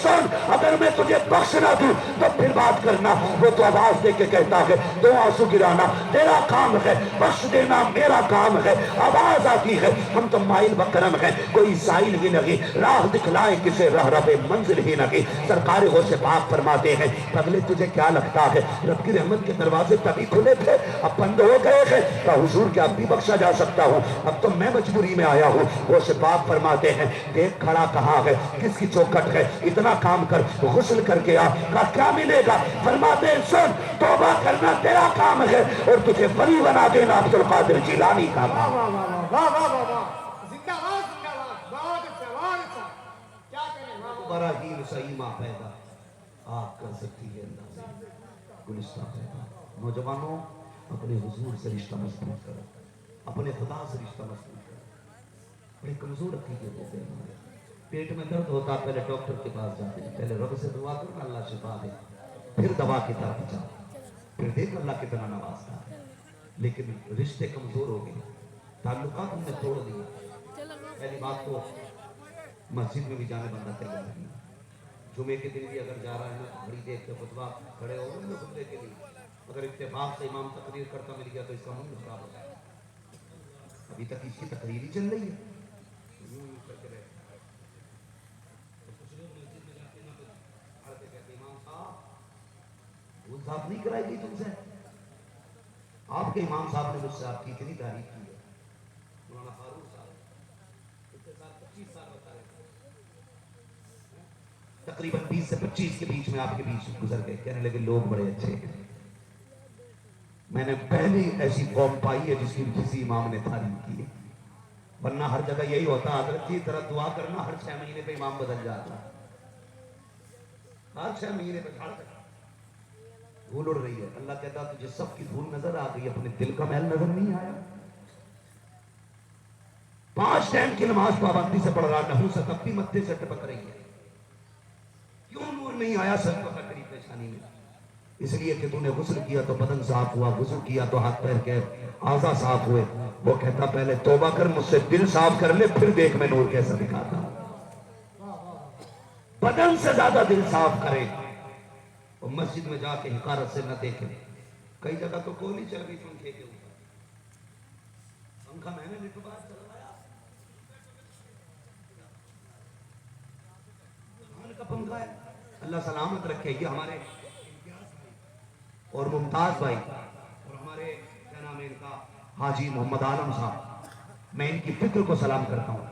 A: सुन, अगर मैं तुझे बख्श ना दूं तो फिर बात करना। वो तो आवाज दे के कहता है, 2 आंसू गिराना तेरा काम है, बख्श देना मेरा काम है। आवाज आती है, हम तो माइल बकरम है, कोई साइल ही नहीं, राह दिखलाए किसे रह रहे मंजिल ही नहीं। सरकार हो से पाक फरमाते हैं, पगले तुझे क्या लगता है रब की रहमत के दरवाजे तभी खुले थे, अब बंद हो गए हैं? का हुजूर क्या अब भी बख्शा जा सकता हूँ? अब तो मैं मजबूरी में आया हूँ। वो से पाक फरमाते हैं, देख खड़ा कहाँ है, किसकी चौखट है, इतना काम कर, गुस्ल करके आ, का क्या मिलेगा? फरमाते हैं, सुन, तौबा करना तेरा काम है और तुझे वली बना देना अब्दुल कादिर जिलानी का काम। बराहीन सईमा पैदा आप कर सकती है अंदाज़े गुलिस्तान पैदा। नौजवानों अपने हुजूर से रिश्ता मजबूत करो, अपने खुदा से रिश्ता मजबूत करो। बड़े कमजोर अकीदे होते हैं हमारे, पेट में दर्द होता पहले डॉक्टर के पास जाते हैं, पहले रब से दुआ करो ना अल्लाह शिफा दे, फिर दवा की तरफ जाओ, फिर देख अल्लाह कितना नवाजता है। लेकिन रिश्ते कमजोर हो गए, ताल्लुकात हमने तोड़ दिए। पहली बात तो मस्जिद में भी जाने बंदा तैयार नहीं, जुमे के दिन भी अगर जा रहा है ना घड़ी देख के खुतबा खड़े हो गए खुतबे के लिए, अगर इत्तेफाक से इमाम तकरीर करता मिल गया तो इसका मूड खराब हो जाएगा। अभी तक इसकी तकरीर ही चल रही है, साफ नहीं कराएगी तुमसे। आपके इमाम साहब ने मुझसे आपकी इतनी तारीफ की है, मौलाना फारूक साहब इतने साल 25 साल बता रहे थे, तकरीबन 20 से 25 के बीच में आपके बीच गुजर गए, कहने लगे लोग बड़े अच्छे हैं। मैंने पहली ऐसी कौम पाई है जिसकी किसी इमाम ने तारीफ की है, वरना हर जगह यही होता। हजरत की तरह दुआ करना, हर 6 महीने पे इमाम बदल जाता, हर 6 महीने पे झाड़ धूल उड़ रही है। अल्लाह कहता तुझे सबकी धूल नजर आ गई, अपने दिल का महल नजर नहीं आया। 5 टाइम की नमाज पाबंदी से पढ़ रहा, नहुसत अपनी मत्थे से टपक रही है, क्यों नूर नहीं आया सर पर तेरी पेशानी में? इसलिए कि तूने गुस्ल किया तो बदन साफ हुआ, गुस्ल किया तो हाथ पैर के आज़ा साफ हुए। वो कहता पहले तौबा कर, मुझसे दिल साफ कर ले, फिर देख मैं नूर कैसा दिखाता हूं। बदन से ज्यादा दिल साफ करे, और मस्जिद में जाके हिकारत से न देखे। कई जगह तो कोहली चल गई पंखे के ऊपर, पंखा मैंने निटबाज चलवाया, का पंखा है, अल्लाह सलामत रखे। ये हमारे और मुमताज भाई और हमारे क्या नाम है इनका, हाजी मोहम्मद आलम साहब, मैं इनकी फिक्र को सलाम करता हूँ।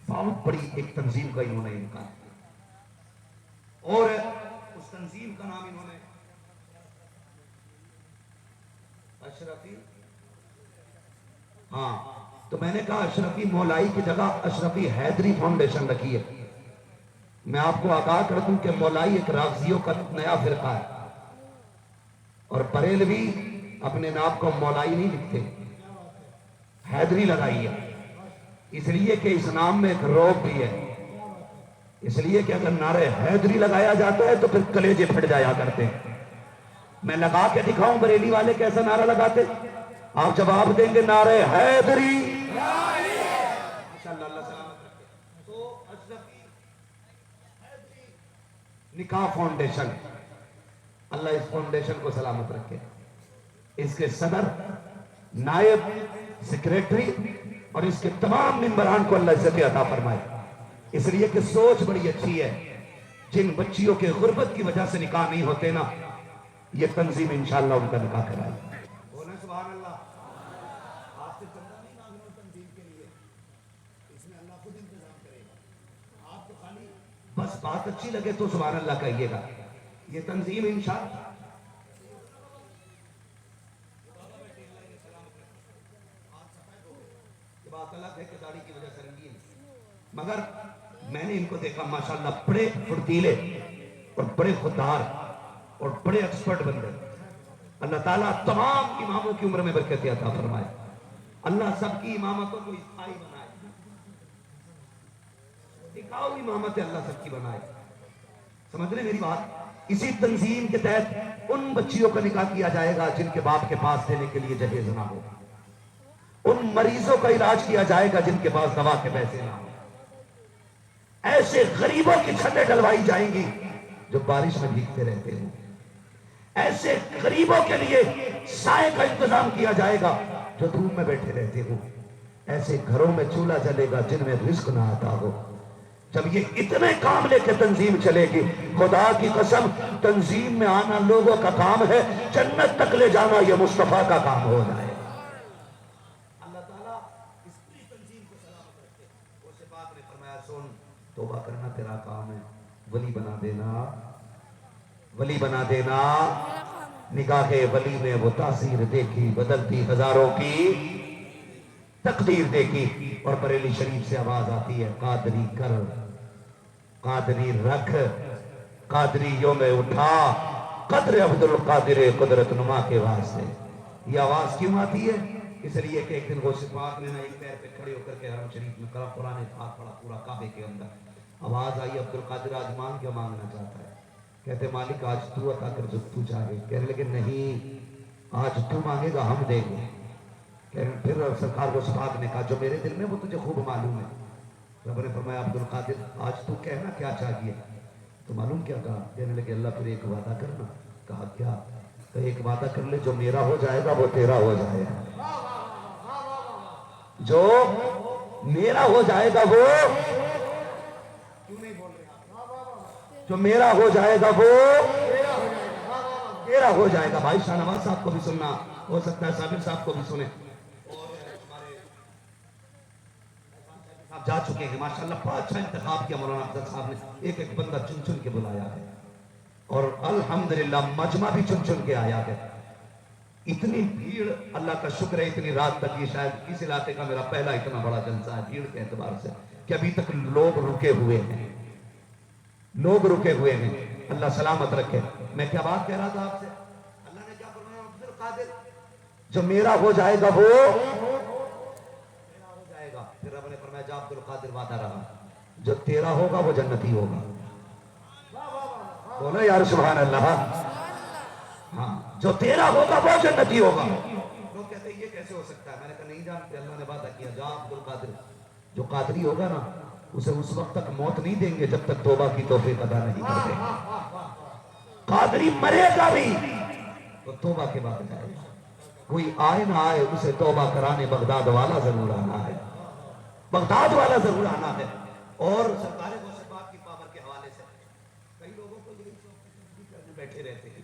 A: बहुत बड़ी एक तंजीम का इन्होंने इनका, और उस तंजीम का नाम इन्होंने अशरफी, हाँ, तो मैंने कहा अशरफी मौलाई की जगह अशरफी हैदरी फाउंडेशन रखी है। मैं आपको आगाह कर दूं कि मौलाई एक रागजियों का नया फिरका है, और बरेलवी अपने नाम को मौलाई नहीं लिखते, हैदरी लगाई है, इसलिए कि इस नाम में एक रौब भी है। इसलिए कि अगर नारे हैदरी लगाया जाता है तो फिर कलेजे फट जाया करते हैं। मैं लगा के दिखाऊं बरेली वाले कैसा नारा लगाते, आप जवाब देंगे नारे हैदरी। तो अशरफी निकाह फाउंडेशन, अल्लाह इस फाउंडेशन को सलामत रखे। इसके सदर, नायब, सेक्रेटरी और इसके तमाम मेंबरान को अल्लाह इज्जत अता फरमाए। इसलिए कि सोच बड़ी अच्छी है। जिन बच्चियों के गुर्बत की वजह से निकाह नहीं होते ना, ये तंजीम इंशाअल्लाह उनका निकाह कराए। बोले सुभान अल्लाह। आपसे चंदा नहीं मांगना तंजीम के लिए, इसमें अल्लाह खुद इंतजाम करेगा। आपको खाली बस बात अच्छी लगे तो सुभान अल्लाह कहिएगा। ये तंजीम इंशाअल्लाह बात अलग है कि दाढ़ी की वजह से रंगीन, मगर मैंने इनको देखा माशाल्लाह बड़े फुर्तीले और बड़े खुददार और बड़े एक्सपर्ट बंदे। अल्लाह ताला तमाम इमामों की उम्र में बरकत अता फरमाए। अल्लाह सबकी इमामतों को स्थायी बनाए, टिकाऊ इमामत अल्लाह सबकी बनाए। समझ रहे मेरी बात? इसी तंजीम के तहत उन बच्चियों का निकाह किया जाएगा जिनके बाप के पास देने के लिए जहेज ना हो, उन मरीजों का इलाज किया जाएगा जिनके पास दवा के पैसे ना हो, ऐसे गरीबों की छतें डलवाई जाएंगी जो बारिश में भीगते रहते हैं, ऐसे गरीबों के लिए साए का इंतजाम किया जाएगा जो धूप में बैठे रहते हो, ऐसे घरों में चूल्हा जलेगा जिनमें रिस्क ना आता हो। जब ये इतने काम लेके तंजीम चलेगी, खुदा की कसम तंजीम में आना लोगों का काम है, जन्नत तक ले जाना ये मुस्तफा का काम हो जाए। अल्लाह ताला इस पूरी तंजीम को सलामत रखे। उससे बात ने फरमाया सुन, तौबा करना तेरा काम है, वली बना देना, वली बना देना। निगाहे वली में वो तासीर देखी, बदलती हजारों की तकदीर देखी। और बरेली शरीफ से आवाज आती है, कादरी कर, कादरी रख, कादरियों में उठा, कदर अब्दुल कादिर कुदरत नुमा के वास्ते। ये आवाज क्यों आती है? इसलिए कि एक दिन गौसे पाक ने ना एक पैर पे खड़े होकर के हरम शरीफ में करा कुरान पाक पढ़ा पूरा काबे के अंदर, आवाज आई अब्दुल कादिर आज मांग क्या मांगना चाहता है? कहते मालिक आज तू अता कर जो तू चाहे। कहने लगे नहीं, आज तू मांगेगा हम देंगे। फिर सरकार को पाक ने कहा जो मेरे दिल में वो तुझे खूब मालूम है। रब ने फरमाया अब्दुल कादिर आज तू कहना क्या चाहिए? तो मालूम क्या कहा? कहने लगे अल्लाह फिर एक वादा करना। कहा क्या? तो एक वादा कर ले, जो मेरा हो जाएगा वो तेरा हो जाएगा, जो मेरा हो जाएगा वो, जो मेरा हो जाएगा वो तेरा हो जाएगा। भाई शाहनवाज साहब को भी सुनना, हो सकता है साबिर साहब को भी सुने। आप जा चुके हैं माशाल्लाह, बड़ा अच्छा इंतखाब किया मौलाना अफजल साहब ने। एक एक बंदा चुन चुन के बुलाया है और अल्हम्दुलिल्लाह मजमा भी चुन चुन के आया है। इतनी भीड़, अल्लाह का शुक्र है इतनी रात तक, ये शायद इस इलाके का मेरा पहला इतना बड़ा जलसा है भीड़ के एतबार से कि अभी तक लोग रुके हुए हैं, लोग रुके हुए हैं। अल्लाह सलामत रखे। मैं क्या बात कह रहा था आपसे? अल्लाह ने क्या फरमाया? अब्दुल कादिर जो मेरा हो जाएगा वो तेरा हो जाएगा। फिर रब ने फरमाया जा अब्दुल कादिर वादा रहा, जो तेरा होगा वो जन्नती होगा। बोलो यार सुभान अल्लाह। हाँ, जो तेरा होगा वो जन्नती होगा। लोग कहते हैं ये कैसे हो सकता है? मैंने कहा नहीं जानते, अल्लाह ने वादा किया जा अब्दुल कादिर जो कादरी होगा ना उसे उस वक्त तक मौत नहीं देंगे जब तक तौबा की तौफीक अदा नहीं करते। कादरी मरेगा भी तो तौबा के बाद जाएगा। कोई आए ना आए उसे तौबा कराने बगदाद वाला जरूर आना है, बगदाद वाला जरूर आना है। और सरकार की पावर के हवाले से कई लोगों को यही करने बैठे रहते हैं।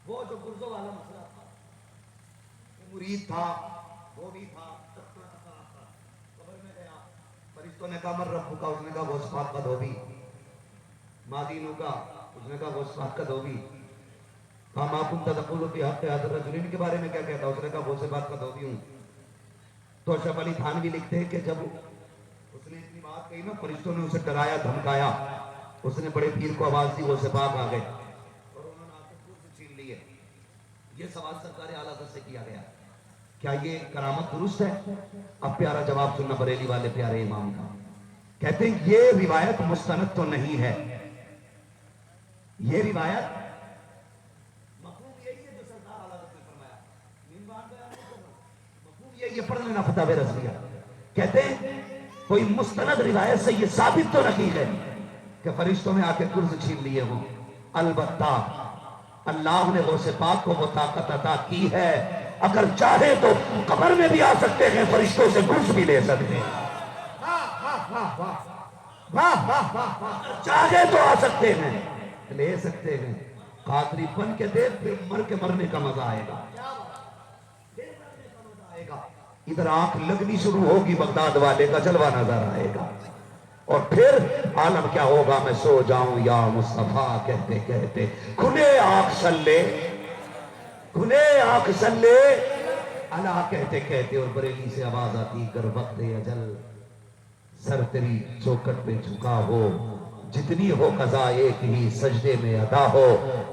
A: वो जो गुर्जों वाला मसला था, मुरीद था, वो भी था, कब्र में गया, फरिश्तों ने कहा मर रब्बु का, उसने कहा वो सफात का धोबी। मादीनू का, उसने कहा वो सफात का धोबी। कहा माकुम तदकुलु फी हक़्क़ि हाज़ा रजुल, के बारे में क्या कहता? उसने कहा वो सफात का धोबी हूँ। तो अशरफ अली खान भी लिखते हैं कि जब उसने इतनी बात कही ना, फरिश्तों ने उसे डराया धमकाया, उसने बड़े पीर को आवाज दी, वो सिपाह आ गए और उन्होंने आके कुर्सी छीन लिए। ये सवाल सरकार आला हज़रत से किया गया, क्या ये करामत दुरुस्त है? अब प्यारा जवाब सुनना बरेली वाले प्यारे इमाम का। कहते हैं ये रिवायत मुस्तनद तो नहीं है, ये रिवायत ये पढ़ लेना फतावे रज़विया। कहते हैं कोई मुस्तनद रिवायत से ये साबित तो नहीं है कि फरिश्तों ने आके कुर्स छीन लिए हों। अलबत्ता अल्लाह ने वो पाक को वो ताकत अता की है, अगर चाहे तो कब्र में भी आ सकते हैं, फरिश्तों से कुर्स भी ले सकते हैं। चाहे तो आ सकते हैं, ले सकते हैं। कादरी बन के देख, फिर मर के मरने का मजा आएगा। इधर आंख लगनी शुरू होगी, बगदाद वाले का जलवा नजर आएगा। और फिर आलम क्या होगा? मैं सो जाऊं या मुस्तफा कहते कहते, खुले आंख सल्ले, खुले आंख सल्ले अला कहते कहते। और बरेली से आवाज आती कर वक्त अजल, सर तेरी चौकट पे झुका हो, जितनी हो कज़ा एक ही सजदे में अदा हो।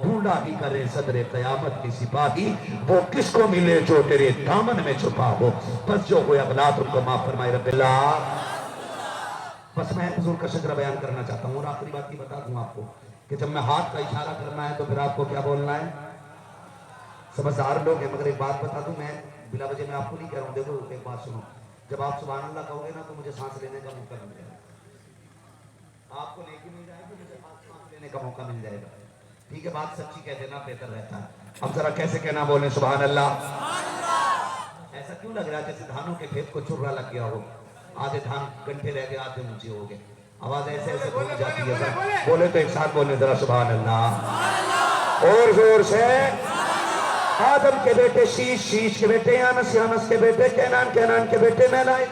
A: ढूंढा ही करे सदरे कयामत की सिपाही, वो किसको मिले जो तेरे दामन में छुपा हो। बस जो हुआ अगलात उनको माफ फरमाए रब्बिल्ला। बस मैं हुजूर का शुक्र बयान करना चाहता हूँ और आखिरी बात ये बता दूं आपको कि जब मैं हाथ का इशारा करना है तो फिर आपको क्या बोलना है? समझदार लोग हैं, मगर एक बात बता दूं, मैं बिला वजह मैं आपको नहीं कह रहा हूँ। देखो एक बात सुनो, जब आप सुभान अल्लाह कहोगे ना तो मुझे सांस लेने का मौका मिल जाएगा, आपको नेकी मिल जाएगी, मुझे सांस लेने का मौका मिल जाएगा। ठीक है, बात सच्ची कह देना बेहतर रहता है। अब जरा कैसे कहना बोले सुभान अल्लाह। ऐसा क्यों लग रहा है जैसे धानों के खेत को चुर्रा लग गया हो, आधे धान गंठे रह गए, आधे ऊंचे हो गए, आवाज ऐसे ऐसे बोली जाती है। बोले तो एक साथ बोले जरा सुभान अल्लाह और जोर से। आदम के बेटे शीश, शीश के बेटे यानस, यानस के बेटे कैनान, कैनान के बेटे मैलाई।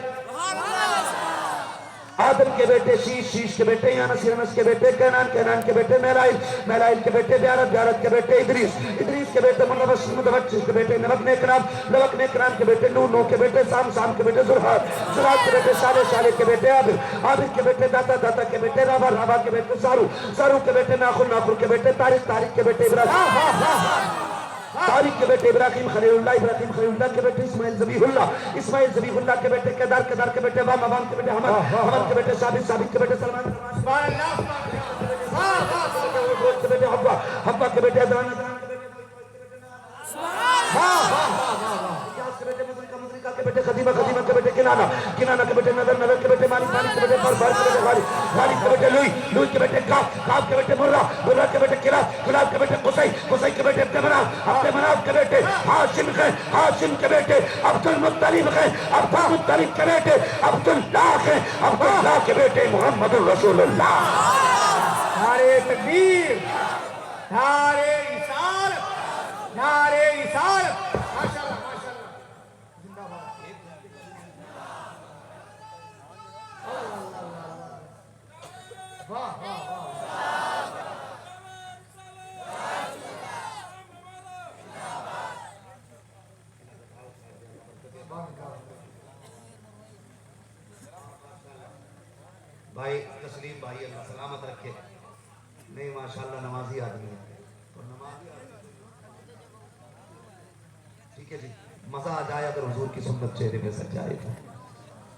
A: आदम के बेटे शीश, शीश के बेटे यानस, यानस के बेटे कैनान, कैनान के बेटे मैलाइल, मैलाइल के बेटे ब्यारत, ब्यारत के बेटे इद्रीस, इद्रीस के बेटे मुनव्वस, मुनव्वस के बेटे नबक नेकराम, नबक नेकराम के बेटे नूह, नूह के बेटे साम, साम के बेटे जुरहार, जुरहार के बेटे साले, साले के बेटे आबिद, आबिद के बेटे दाता, दाता के बेटे रावा, रावा के बेटे सारू, सारू के बेटे नाखुन, नाखुन के बेटे तारिक, तारिक के बेटे इब्राहिम।
C: तारिक के बेटे इब्राहिम खलीलुल्लाह, इब्राहिम खलीलुल्लाह के बेटे इस्माइल ज़बीहुल्लाह, इस्माइल ज़बीहुल्लाह के बेटे केदार, केदार के बेटे वाम, वाम के बेटे हमद, हमद के बेटे साबित, साबित के बेटे सलमान, के बेटे हब्बा, हब्बा के बेटे अदनान, के बेटे मुद्रिका, मुद्रिका के बेटे खदीमा, खदीमा के बेटे किनाना, किनाना के बेटे नदर, नदर के बेटे मालिक, मालिक के बेटे बरबार के बेटे गालिब, गालिब के बेटे लुई, लुई के बेटे काफ, काफ के बेटे मुर्रा, मुर्रा के बेटे किलाब, किलाब के बेटे कुसै, कुसै के बेटे अब्द मनाफ, अब्द मनाफ के बेटे हाशिम है, हाशिम के बेटे अब्दुल मुत्तलिब है, अब्दुल मुत्तलिब के बेटे अब्दुल्लाह है, अब्दुल्लाह के बेटे मुहम्मदुर रसूलुल्लाह।
B: नारे तकबीर, नारे इसार, नारे इसार। माशाअल्लाह, माशाअल्लाह, जिंदाबाद। वाह वाह वाह।
A: भाई तस्लीम भाई अल्लाह सलामत रखे। नहीं माशाल्लाह नमाजी आदमी है और नमाजी आदमी, ठीक है जी, मजा आ जाए अगर हुजूर की सुन्नत चेहरे पे सज जाए तो।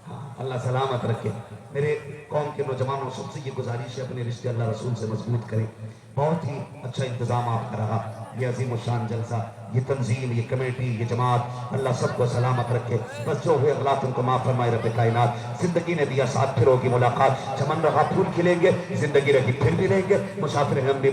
A: हाँ अल्लाह सलामत रखे। मेरे कौम के नौजवानों सबसे ये गुजारिश है अपने रिश्ते अल्लाह रसूल से मजबूत करें। बहुत ही अच्छा इंतजाम आपका रहा, ये अजीम शान जलसा, ये तंजीम, ये कमेटी, ये जमात, अल्लाह सबको सलामत रखे। बस जो हुए गलत उनको माफ फरमाए रब कायनात। जिंदगी ने दिया साथ, फिर होगी मुलाकात, चमन रहा फूल खिलेंगे, जिंदगी रही फिर भी रहेंगे, मुसाफिर हम भी